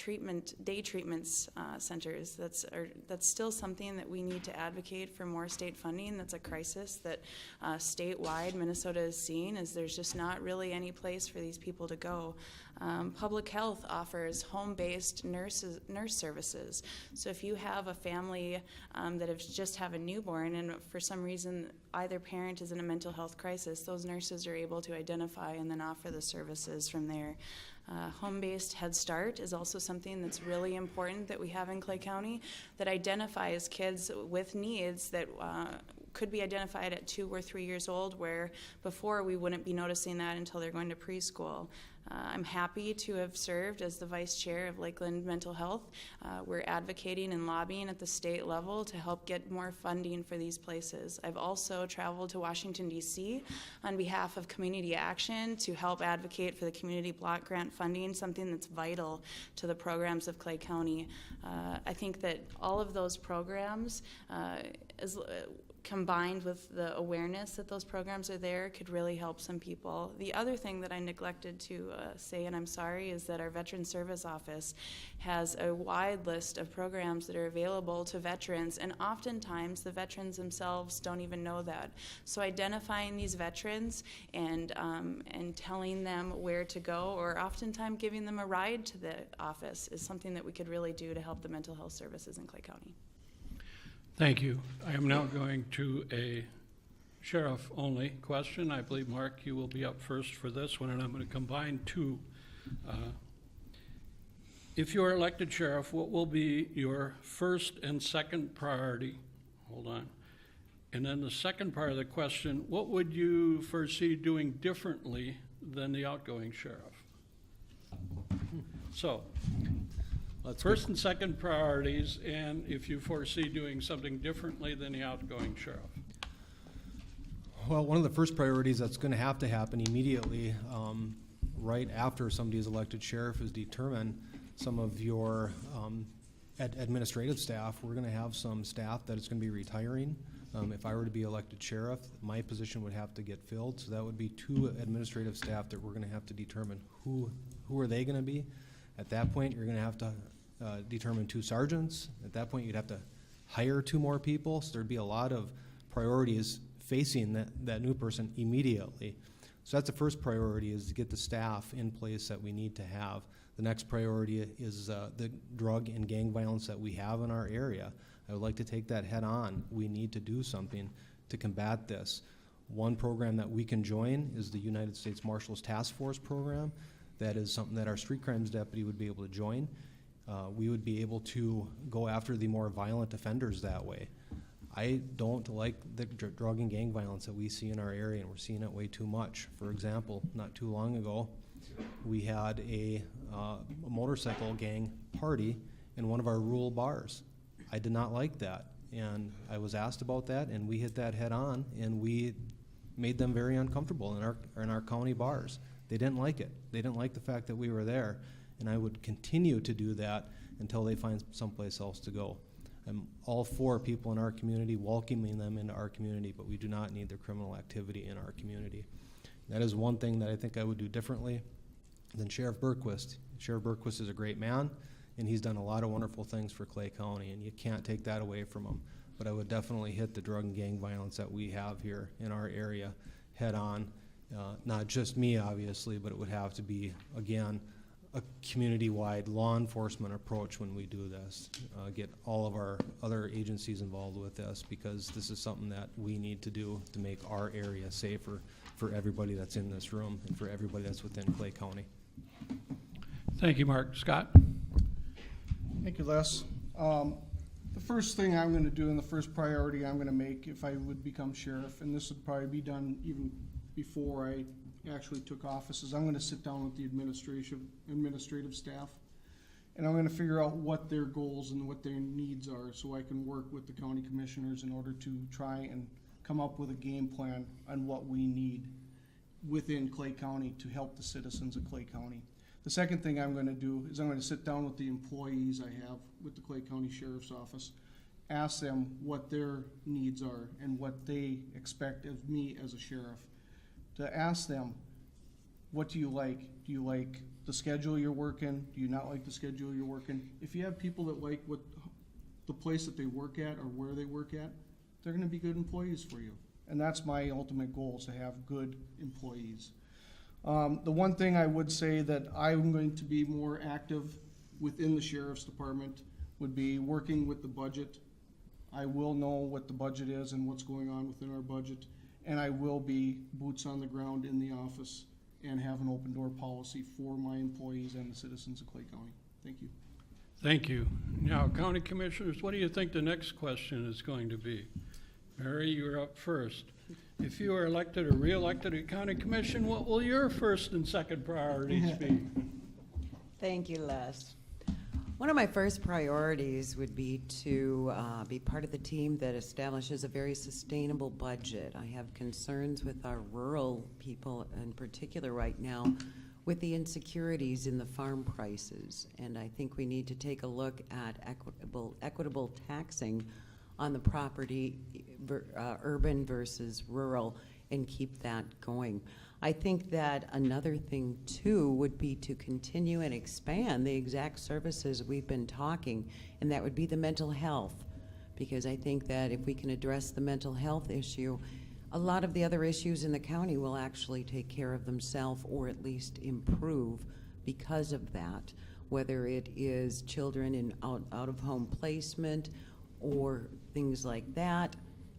day treatments centers. That's still something that we need to advocate for more state funding. That's a crisis that statewide Minnesota is seeing, is there's just not really any place for these people to go. Public health offers home-based nurse services. So if you have a family that just have a newborn and for some reason either parent is in a mental health crisis, those nurses are able to identify and then offer the services from there. Home-based Head Start is also something that's really important that we have in Clay County that identifies kids with needs that could be identified at 2 or 3 years old, where before we wouldn't be noticing that until they're going to preschool. I'm happy to have served as the vice chair of Lakeland Mental Health. We're advocating and lobbying at the state level to help get more funding for these places. I've also traveled to Washington, D.C. on behalf of Community Action to help advocate for the community block grant funding, something that's vital to the programs of Clay County. I think that all of those programs, combined with the awareness that those programs are there, could really help some people. The other thing that I neglected to say, and I'm sorry, is that our Veteran Service Office has a wide list of programs that are available to veterans, and oftentimes the veterans themselves don't even know that. So identifying these veterans and telling them where to go, or oftentimes giving them a ride to the office, is something that we could really do to help the mental health services in Clay County. Thank you. I am now going to a sheriff-only question. I believe, Mark, you will be up first for this one, and I'm going to combine two. If you are elected sheriff, what will be your first and second priority? Hold on. And then the second part of the question, what would you foresee doing differently than the outgoing sheriff? So, first and second priorities, and if you foresee doing something differently than the outgoing sheriff. Well, one of the first priorities that's going to happen immediately, right after somebody is elected sheriff, is determine some of your administrative staff. We're going to have some staff that is going to be retiring. If I were to be elected sheriff, my position would have to get filled, so that would be 2 administrative staff that we're going to have to determine who are they going to be. At that point, you're going to have to determine 2 sergeants. At that point, you'd have to hire 2 more people. So there'd be a lot of priorities facing that new person immediately. So that's the first priority, is to get the staff in place that we need to have. The next priority is the drug and gang violence that we have in our area. I would like to take that head on. We need to do something to combat this. One program that we can join is the United States Marshals Task Force program. That is something that our street crimes deputy would be able to join. We would be able to go after the more violent offenders that way. I don't like the drug and gang violence that we see in our area, and we're seeing it way too much. For example, not too long ago, we had a motorcycle gang party in one of our rural bars. I did not like that, and I was asked about that, and we hit that head on, and we made them very uncomfortable in our county bars. They didn't like it. They didn't like the fact that we were there, and I would continue to do that until they find someplace else to go. I'm all for people in our community, welcoming them into our community, but we do not need their criminal activity in our community. That is one thing that I think I would do differently than Sheriff Berquist. Sheriff Berquist is a great man, and he's done a lot of wonderful things for Clay County, and you can't take that away from him. But I would definitely hit the drug and gang violence that we have here in our area head on. Not just me, obviously, but it would have to be, again, a community-wide law enforcement approach when we do this. Get all of our other agencies involved with this, because this is something that we need to do to make our area safer for everybody that's in this room and for everybody that's within Clay County. Thank you, Mark. Scott? Thank you, Les. The first thing I'm gonna do and the first priority I'm gonna make if I would become sheriff, and this would probably be done even before I actually took office, is I'm gonna sit down with the administrative staff, and I'm gonna figure out what their goals and what their needs are, so I can work with the county commissioners in order to try and come up with a game plan on what we need within Clay County to help the citizens of Clay County. The second thing I'm gonna do is I'm gonna sit down with the employees I have with the Clay County Sheriff's Office, ask them what their needs are and what they expect of me as a sheriff. To ask them, what do you like? Do you like the schedule you're working? Do you not like the schedule you're working? If you have people that like what the place that they work at or where they work at, they're gonna be good employees for you. And that's my ultimate goal, is to have good employees. The one thing I would say that I'm going to be more active within the sheriff's department would be working with the budget. I will know what the budget is and what's going on within our budget, and I will be boots on the ground in the office and have an open door policy for my employees and the citizens of Clay County. Thank you. Thank you. Now, County Commissioners, what do you think the next question is going to be? Mary, you're up first. If you are elected or re-elected to County Commission, what will your first and second priorities be? Thank you, Les. One of my first priorities would be to be part of the team that establishes a very sustainable budget. I have concerns with our rural people in particular right now with the insecurities in the farm prices. And I think we need to take a look at equitable taxing on the property, urban versus rural, and keep that going. I think that another thing too would be to continue and expand the exact services we've been talking, and that would be the mental health. Because I think that if we can address the mental health issue, a lot of the other issues in the county will actually take care of themselves, or at least improve because of that. Whether it is children in out of home placement or things like that.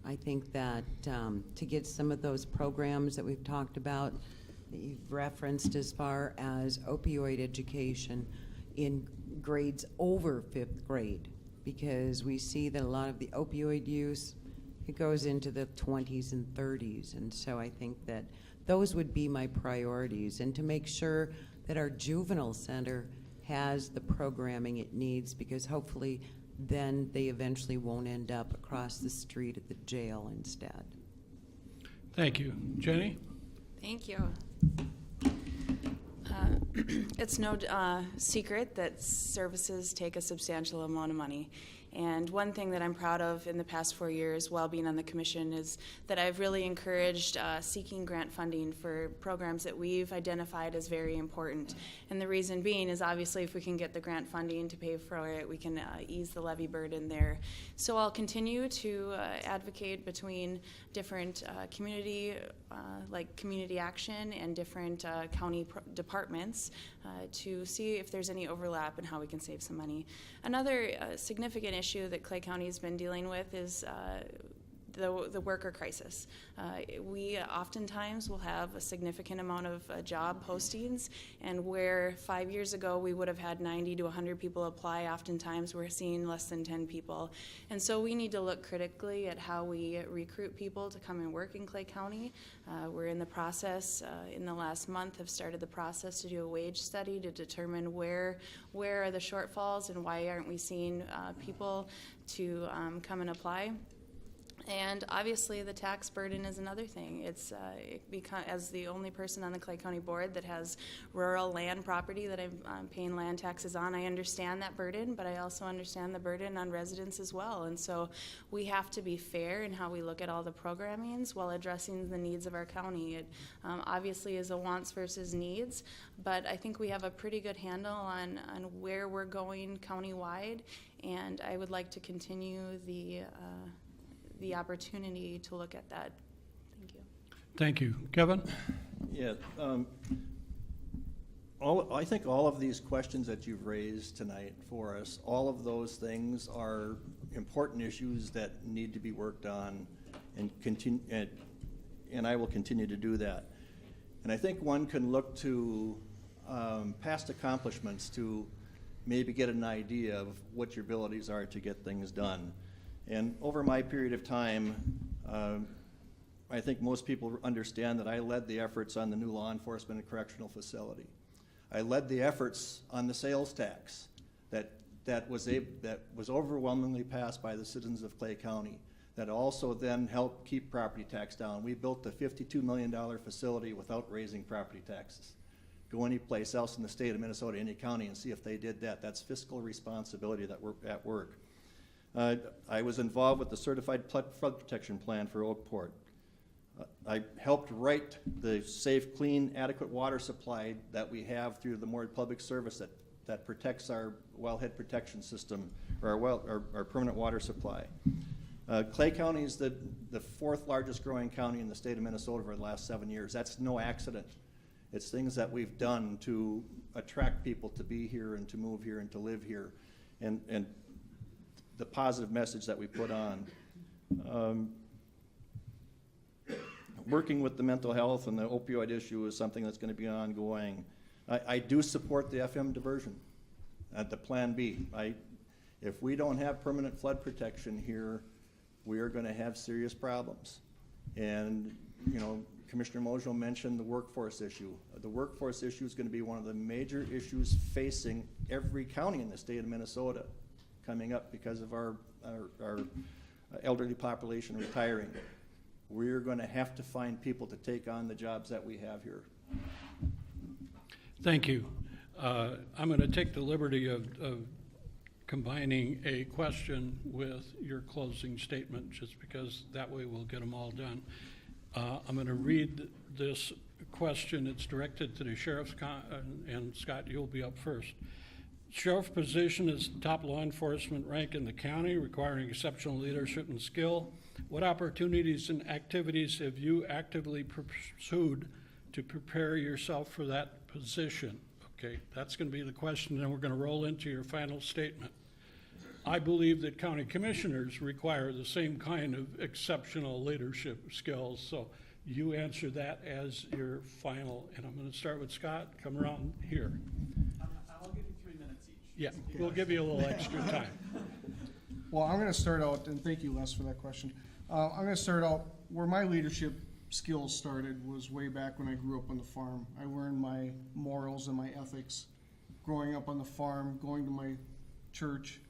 I think that to get some of those programs that we've talked about, that you've referenced as far as opioid education in grades over 5th grade, because we see that a lot of the opioid use, it goes into the 20s and 30s. And so I think that those would be my priorities, and to make sure that our juvenile center has the programming it needs, because hopefully then they eventually won't end up across the street at the jail instead. Thank you. Jenny? Thank you. It's no secret that services take a substantial amount of money. And one thing that I'm proud of in the past 4 years while being on the commission is that I've really encouraged seeking grant funding for programs that we've identified as very important. And the reason being is obviously if we can get the grant funding to pay for it, we can ease the levy burden there. So I'll continue to advocate between different community, like community action, and different county departments to see if there's any overlap and how we can save some money. Another significant issue that Clay County has been dealing with is the worker crisis. We oftentimes will have a significant amount of job postings, and where 5 years ago we would have had 90 to 100 people apply, oftentimes we're seeing less than 10 people. And so we need to look critically at how we recruit people to come and work in Clay County. We're in the process, in the last month, have started the process to do a wage study to determine where are the shortfalls and why aren't we seeing people to come and apply. And obviously, the tax burden is another thing. It's as the only person on the Clay County Board that has rural land property that I'm paying land taxes on, I understand that burden, but I also understand the burden on residents as well. And so we have to be fair in how we look at all the programmings while addressing the needs of our county. It obviously is a wants versus needs, but I think we have a pretty good handle on where we're going countywide, and I would like to continue the opportunity to look at that. Thank you. Thank you. Kevin? Yeah, I think all of these questions that you've raised tonight for us, all of those things are important issues that need to be worked on, and continue, and I will continue to do that. And I think one can look to past accomplishments to maybe get an idea of what your abilities are to get things done. And over my period of time, I think most people understand that I led the efforts on the new law enforcement and correctional facility. I led the efforts on the sales tax that was overwhelmingly passed by the citizens of Clay County, that also then helped keep property tax down. We built a $52 million facility without raising property taxes. Go any place else in the state of Minnesota, any county, and see if they did that. That's fiscal responsibility that we're at work. I was involved with the Certified Flood Protection Plan for Oakport. I helped write the safe, clean, adequate water supply that we have through the Moored Public Service that protects our wellhead protection system, or our permanent water supply. Clay County is the fourth largest growing county in the state of Minnesota for the last 7 years. That's no accident. It's things that we've done to attract people to be here and to move here and to live here, and the positive message that we put on. Working with the mental health and the opioid issue is something that's going to be ongoing. I do support the FM diversion at the Plan B. If we don't have permanent flood protection here, we are going to have serious problems. And, you know, Commissioner Mojo mentioned the workforce issue. The workforce issue is going to be one of the major issues facing every county in the state of Minnesota coming up because of our elderly population retiring. We're going to have to find people to take on the jobs that we have here. Thank you. I'm going to take the liberty of combining a question with your closing statement, just because that way we'll get them all done. I'm going to read this question. It's directed to the sheriff, and Scott, you'll be up first. Sheriff position is top law enforcement rank in the county, requiring exceptional leadership and skill. What opportunities and activities have you actively pursued to prepare yourself for that position? Okay, that's going to be the question, and we're going to roll into your final statement. I believe that county commissioners require the same kind of exceptional leadership skills, so you answer that as your final. And I'm going to start with Scott, come around here. I'll give you 3 minutes each. Yeah, we'll give you a little extra time. Well, I'm going to start out, and thank you, Les, for that question. I'm going to start out where my leadership skills started was way back when I grew up on the farm. I learned my morals and my ethics growing up on the farm, going to my church,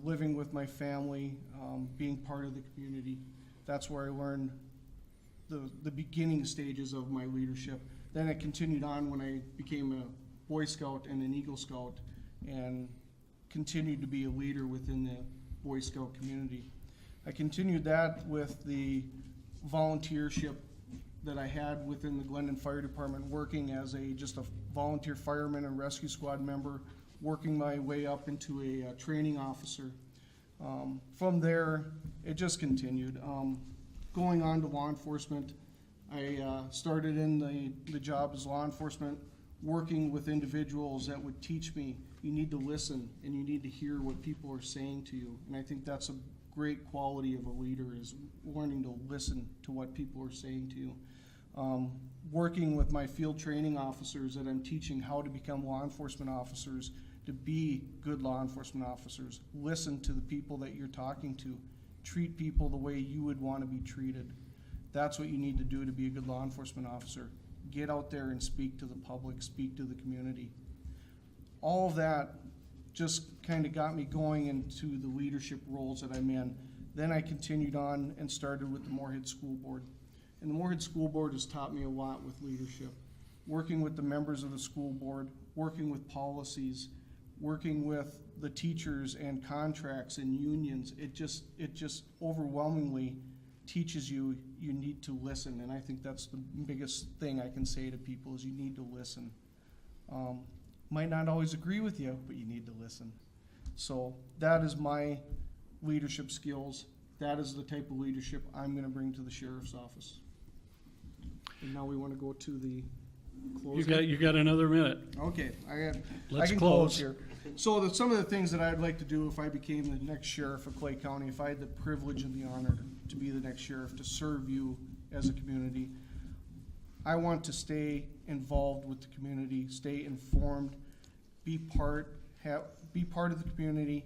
living with my family, being part of the community. That's where I learned the beginning stages of my leadership. Then it continued on when I became a Boy Scout and an Eagle Scout, and continued to be a leader within the Boy Scout community. I continued that with the volunteership that I had within the Glendon Fire Department, working as just a volunteer fireman and rescue squad member, working my way up into a training officer. From there, it just continued. Going on to law enforcement, I started in the job as law enforcement, working with individuals that would teach me, you need to listen and you need to hear what people are saying to you. And I think that's great quality of a leader is learning to listen to what people are saying to you. Working with my field training officers that I'm teaching how to become law enforcement officers, to be good law enforcement officers. Listen to the people that you're talking to. Treat people the way you would want to be treated. That's what you need to do to be a good law enforcement officer. Get out there and speak to the public, speak to the community. All of that just kind of got me going into the leadership roles that I'm in. Then I continued on and started with the Moorhead School Board. And the Moorhead School Board has taught me a lot with leadership. Working with the members of the school board, working with policies, working with the teachers and contracts and unions, it just overwhelmingly teaches you need to listen. And I think that's the biggest thing I can say to people is you need to listen. Might not always agree with you, but you need to listen. So that is my leadership skills. That is the type of leadership I'm going to bring to the sheriff's office. And now we want to go to the closing. You got another minute. Okay, I Let's can close. close here. So some of the things that I'd like to do if I became the next sheriff of Clay County, if I had the privilege and the honor to be the next sheriff, to serve you as a community, I want to stay involved with the community, stay informed, be part of the community,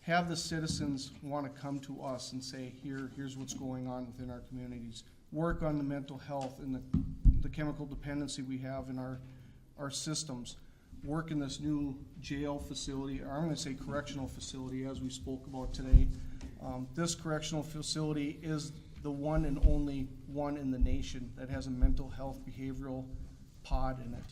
have the citizens want to come to us and say, here's what's going on within our communities. Work on the mental health and the chemical dependency we have in our systems. Work in this new jail facility, or I'm going to say correctional facility, as we spoke about today. This correctional facility is the one and only one in the nation that has a mental health behavioral pod in it.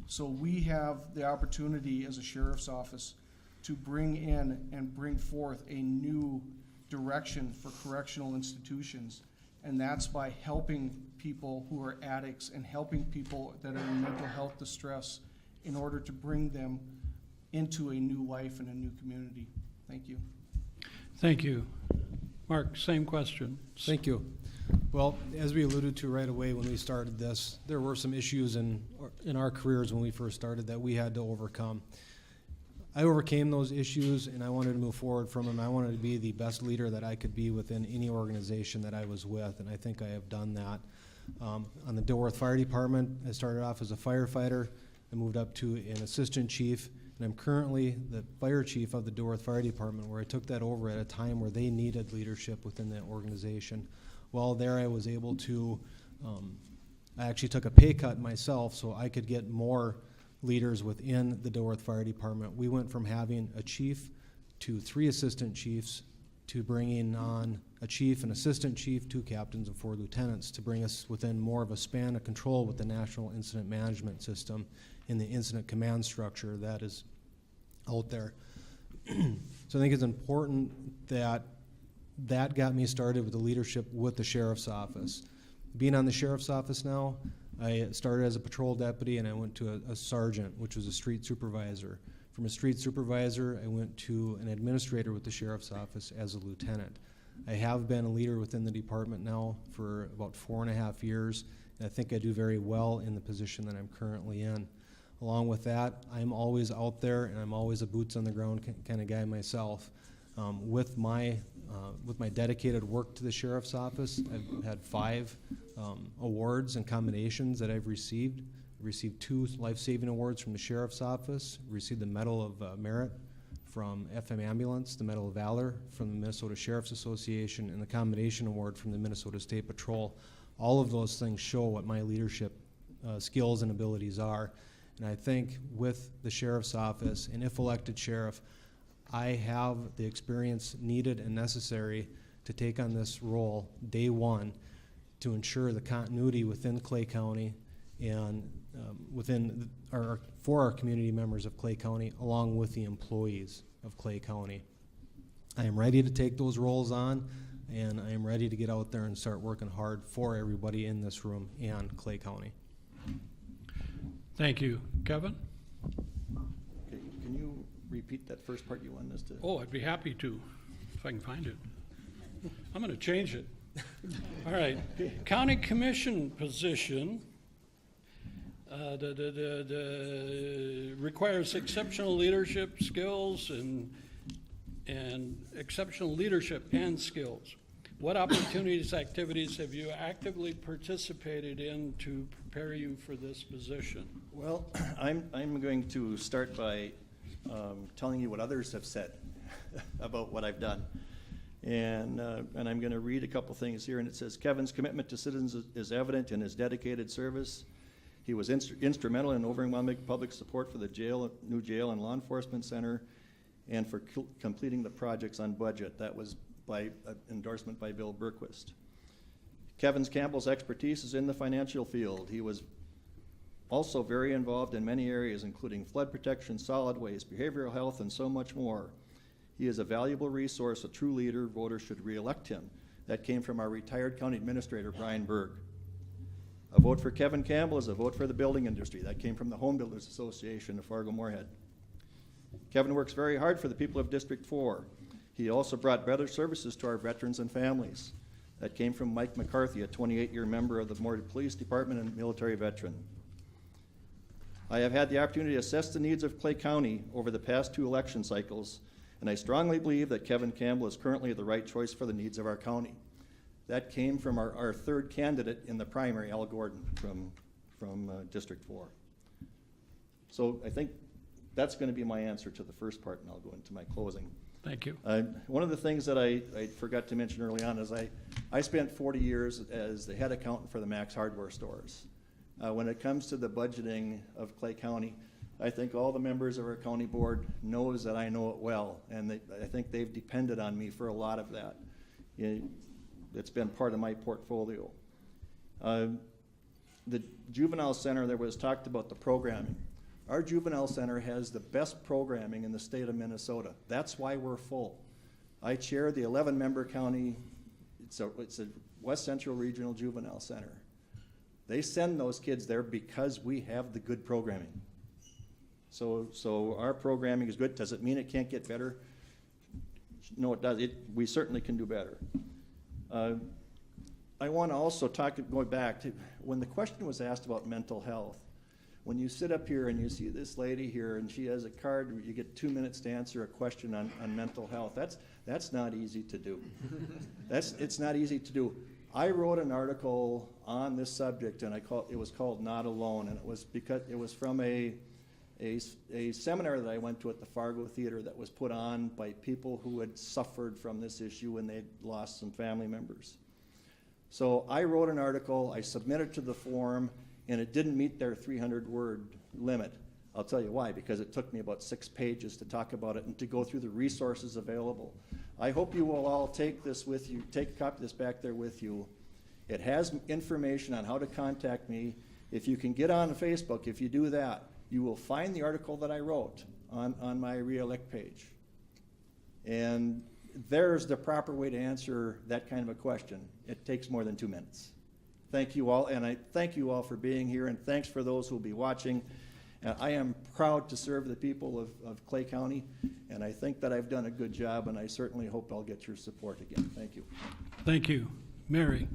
So we have the opportunity as a sheriff's office to bring in and bring forth a new direction for correctional institutions. And that's by helping people who are addicts and helping people that are in mental health distress in order to bring them into a new life and a new community. Thank you. Thank you. Mark, same question. Thank you. Well, as we alluded to right away when we started this, there were some issues in our careers when we first started that we had to overcome. I overcame those issues and I wanted to move forward from them. I wanted to be the best leader that I could be within any organization that I was with, and I think I have done that. On the Dilworth Fire Department, I started off as a firefighter. I moved up to an assistant chief, and I'm currently the fire chief of the Dilworth Fire Department, where I took that over at a time where they needed leadership within that organization. While there, I was able to, I actually took a pay cut myself so I could get more leaders within the Dilworth Fire Department. We went from having a chief to 3 assistant chiefs to bringing on a chief, an assistant chief, 2 captains, and 4 lieutenants to bring us within more of a span of control with the National Incident Management System in the incident command structure that is out there. So I think it's important that got me started with the leadership with the sheriff's office. Being on the sheriff's office now, I started as a patrol deputy and I went to a sergeant, which was a street supervisor. From a street supervisor, I went to an administrator with the sheriff's office as a lieutenant. I have been a leader within the department now for about 4.5 years, and I think I do very well in the position that I'm currently in. Along with that, I'm always out there and I'm always a boots on the ground kind of guy myself. With my dedicated work to the sheriff's office, I've had 5 awards and commendations that I've received. I received 2 life-saving awards from the sheriff's office, received the Medal of Merit from FM Ambulance, the Medal of Valor from the Minnesota Sheriff's Association, and the Commendation Award from the Minnesota State Patrol. All of those things show what my leadership skills and abilities are. And I think with the sheriff's office, and if elected sheriff, I have the experience needed and necessary to take on this role day one to ensure the continuity within Clay County and for our community members of Clay County, along with the employees of Clay County. I am ready to take those roles on, and I am ready to get out there and start working hard for everybody in this room and Clay County. Thank you. Kevin? Okay, can you repeat that first part you wanted us to? Oh, I'd be happy to, if I can find it. I'm going to change it. All right. County Commission position requires exceptional leadership skills and and exceptional leadership and skills. What opportunities, activities have you actively participated in to prepare you for this position? Well, I'm going to start by telling you what others have said about what I've done. And I'm going to read a couple things here, and it says, Kevin's commitment to citizens is evident in his dedicated service. He was instrumental in overwhelming public support for the new jail and law enforcement center, and for completing the projects on budget. That was by endorsement by Bill Berquist. Kevin Campbell's expertise is in the financial field. He was also very involved in many areas, including flood protection, solid waste, behavioral health, and so much more. He is a valuable resource, a true leader. Voters should re-elect him. That came from our retired county administrator, Brian Berg. A vote for Kevin Campbell is a vote for the building industry. That came from the Home Builders Association of Fargo-Moorhead. Kevin works very hard for the people of District 4. He also brought better services to our veterans and families. That came from Mike McCarthy, a 28-year member of the Moorhead Police Department and military veteran. I have had the opportunity to assess the needs of Clay County over the past 2 election cycles, and I strongly believe that Kevin Campbell is currently the right choice for the needs of our county. That came from our third candidate in the primary, Al Gordon, from District 4. So I think that's going to be my answer to the first part, and I'll go into my closing. Thank you. One of the things that I forgot to mention early on is I spent 40 years as the head accountant for the Max Hardware stores. When it comes to the budgeting of Clay County, I think all the members of our county board knows that I know it well, and I think they've depended on me for a lot of that. It's been part of my portfolio. The juvenile center, there was talked about the programming. Our juvenile center has the best programming in the state of Minnesota. That's why we're full. I chair the 11-member county, it's a West Central Regional Juvenile Center. They send those kids there because we have the good programming. So our programming is good. Does it mean it can't get better? No, it does. We certainly can do better. I want to also talk, going back to when the question was asked about mental health. When you sit up here and you see this lady here and she has a card where you get 2 minutes to answer a question on mental health, that's not easy to do. It's not easy to do. I wrote an article on this subject, and it was called Not Alone, and it was from a seminar that I went to at the Fargo Theater that was put on by people who had suffered from this issue when they'd lost some family members. So I wrote an article, I submitted to the forum, and it didn't meet their 300-word limit. I'll tell you why, because it took me about 6 pages to talk about it and to go through the resources available. I hope you will all take this with you, take a copy of this back there with you. It has information on how to contact me. If you can get on Facebook, if you do that, you will find the article that I wrote on my Re-elect page. And there's the proper way to answer that kind of a question. It takes more than 2 minutes. Thank you all, and I thank you all for being here, and thanks for those who will be watching. I am proud to serve the people of Clay County, and I think that I've done a good job, and I certainly hope I'll get your support again. Thank you. Thank you. Mary.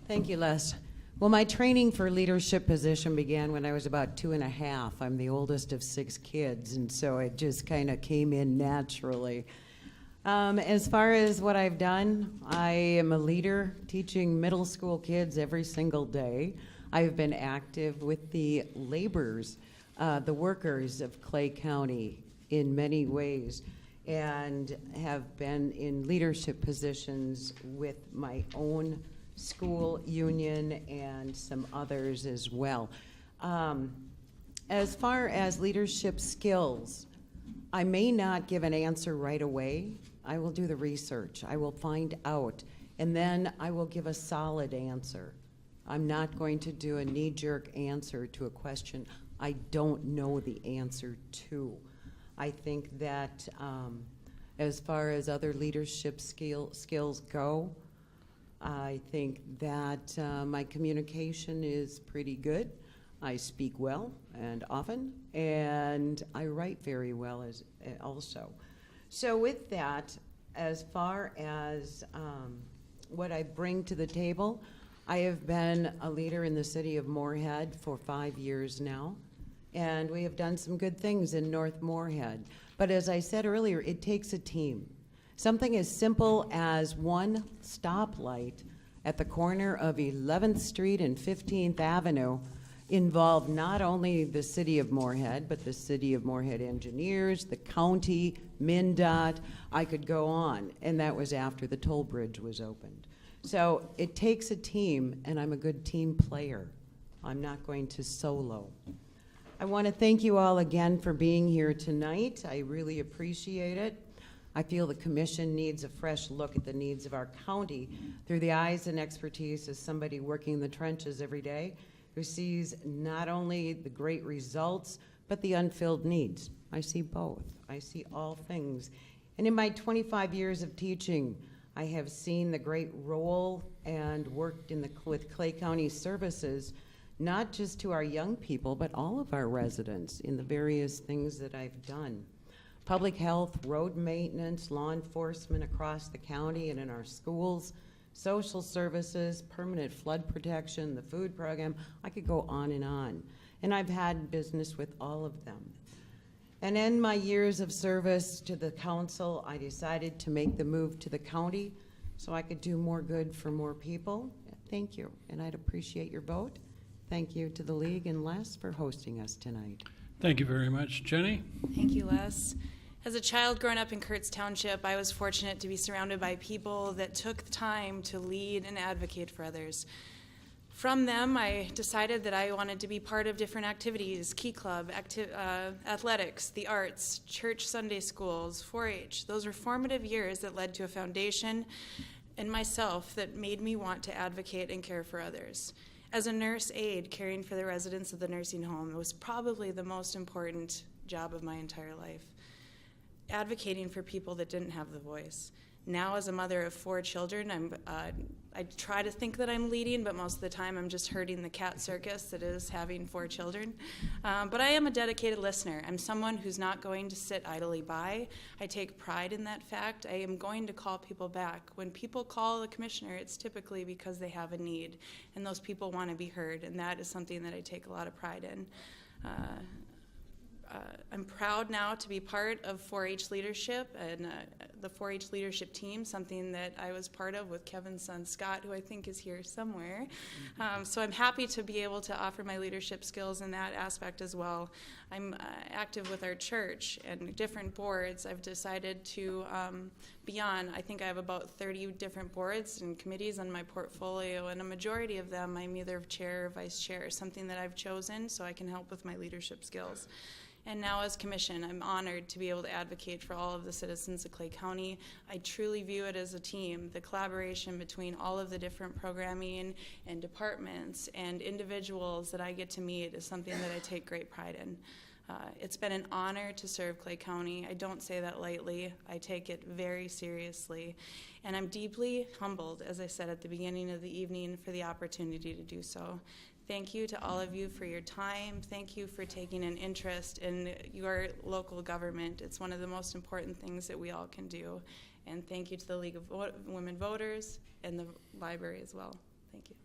Thank you, Les. Well, my training for leadership position began when I was about 2.5. I'm the oldest of 6 kids, and so it just kind of came in naturally. As far as what I've done, I am a leader teaching middle school kids every single day. I've been active with the laborers, the workers of Clay County in many ways, and have been in leadership positions with my own school union and some others as well. As far as leadership skills, I may not give an answer right away. I will do the research. I will find out, and then I will give a solid answer. I'm not going to do a knee-jerk answer to a question I don't know the answer to. I think that as far as other leadership skills go, I think that my communication is pretty good. I speak well and often, and I write very well also. So with that, as far as what I bring to the table, I have been a leader in the city of Moorhead for 5 years now, and we have done some good things in North Moorhead. But as I said earlier, it takes a team. Something as simple as one stoplight at the corner of 11th Street and 15th Avenue involved not only the city of Moorhead, but the city of Moorhead engineers, the county, MnDOT. I could go on, and that was after the toll bridge was opened. So it takes a team, and I'm a good team player. I'm not going to solo. I want to thank you all again for being here tonight. I really appreciate it. I feel the commission needs a fresh look at the needs of our county through the eyes and expertise as somebody working in the trenches every day who sees not only the great results, but the unfilled needs. I see both. I see all things. And in my 25 years of teaching, I have seen the great role and worked with Clay County Services, not just to our young people, but all of our residents in the various things that I've done. Public health, road maintenance, law enforcement across the county and in our schools, social services, permanent flood protection, the food program. I could go on. And I've had business with all of them. And in my years of service to the council, I decided to make the move to the county so I could do more good for more people. Thank you, and I'd appreciate your vote. Thank you to the League and Les for hosting us tonight. Thank you very much. Jenny? Thank you, Les. As a child growing up in Kurtz Township, I was fortunate to be surrounded by people that took the time to lead and advocate for others. From them, I decided that I wanted to be part of different activities, Key Club, athletics, the arts, church Sunday schools, 4-H. Those were formative years that led to a foundation in myself that made me want to advocate and care for others. As a nurse aide, caring for the residents of the nursing home was probably the most important job of my entire life. Advocating for people that didn't have the voice. Now, as a mother of 4 children, I try to think that I'm leading, but most of the time I'm just herding the cat circus that is having 4 children. But I am a dedicated listener. I'm someone who's not going to sit idly by. I take pride in that fact. I am going to call people back. When people call the commissioner, it's typically because they have a need, and those people want to be heard, and that is something that I take a lot of pride in. I'm proud now to be part of 4-H leadership and the 4-H leadership team, something that I was part of with Kevin's son Scott, who I think is here somewhere. So I'm happy to be able to offer my leadership skills in that aspect as well. I'm active with our church and different boards. I've decided to be on, I think I have about 30 different boards and committees on my portfolio, and a majority of them I'm either chair or vice chair, something that I've chosen so I can help with my leadership skills. And now as commission, I'm honored to be able to advocate for all of the citizens of Clay County. I truly view it as a team. The collaboration between all of the different programming and departments and individuals that I get to meet is something that I take great pride in. It's been an honor to serve Clay County. I don't say that lightly. I take it very seriously. And I'm deeply humbled, as I said at the beginning of the evening, for the opportunity to do so. Thank you to all of you for your time. Thank you for taking an interest in your local government. It's one of the most important things that we all can do. And thank you to the League of Women Voters and the library as well. Thank you.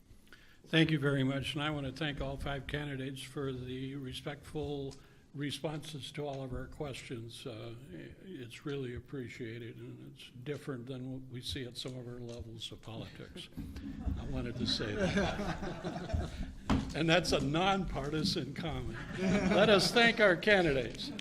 Thank you very much. And I want to thank all 5 candidates for the respectful responses to all of our questions. It's really appreciated, and it's different than what we see at some of our levels of politics. I wanted to say that. And that's a nonpartisan comment. Let us thank our candidates.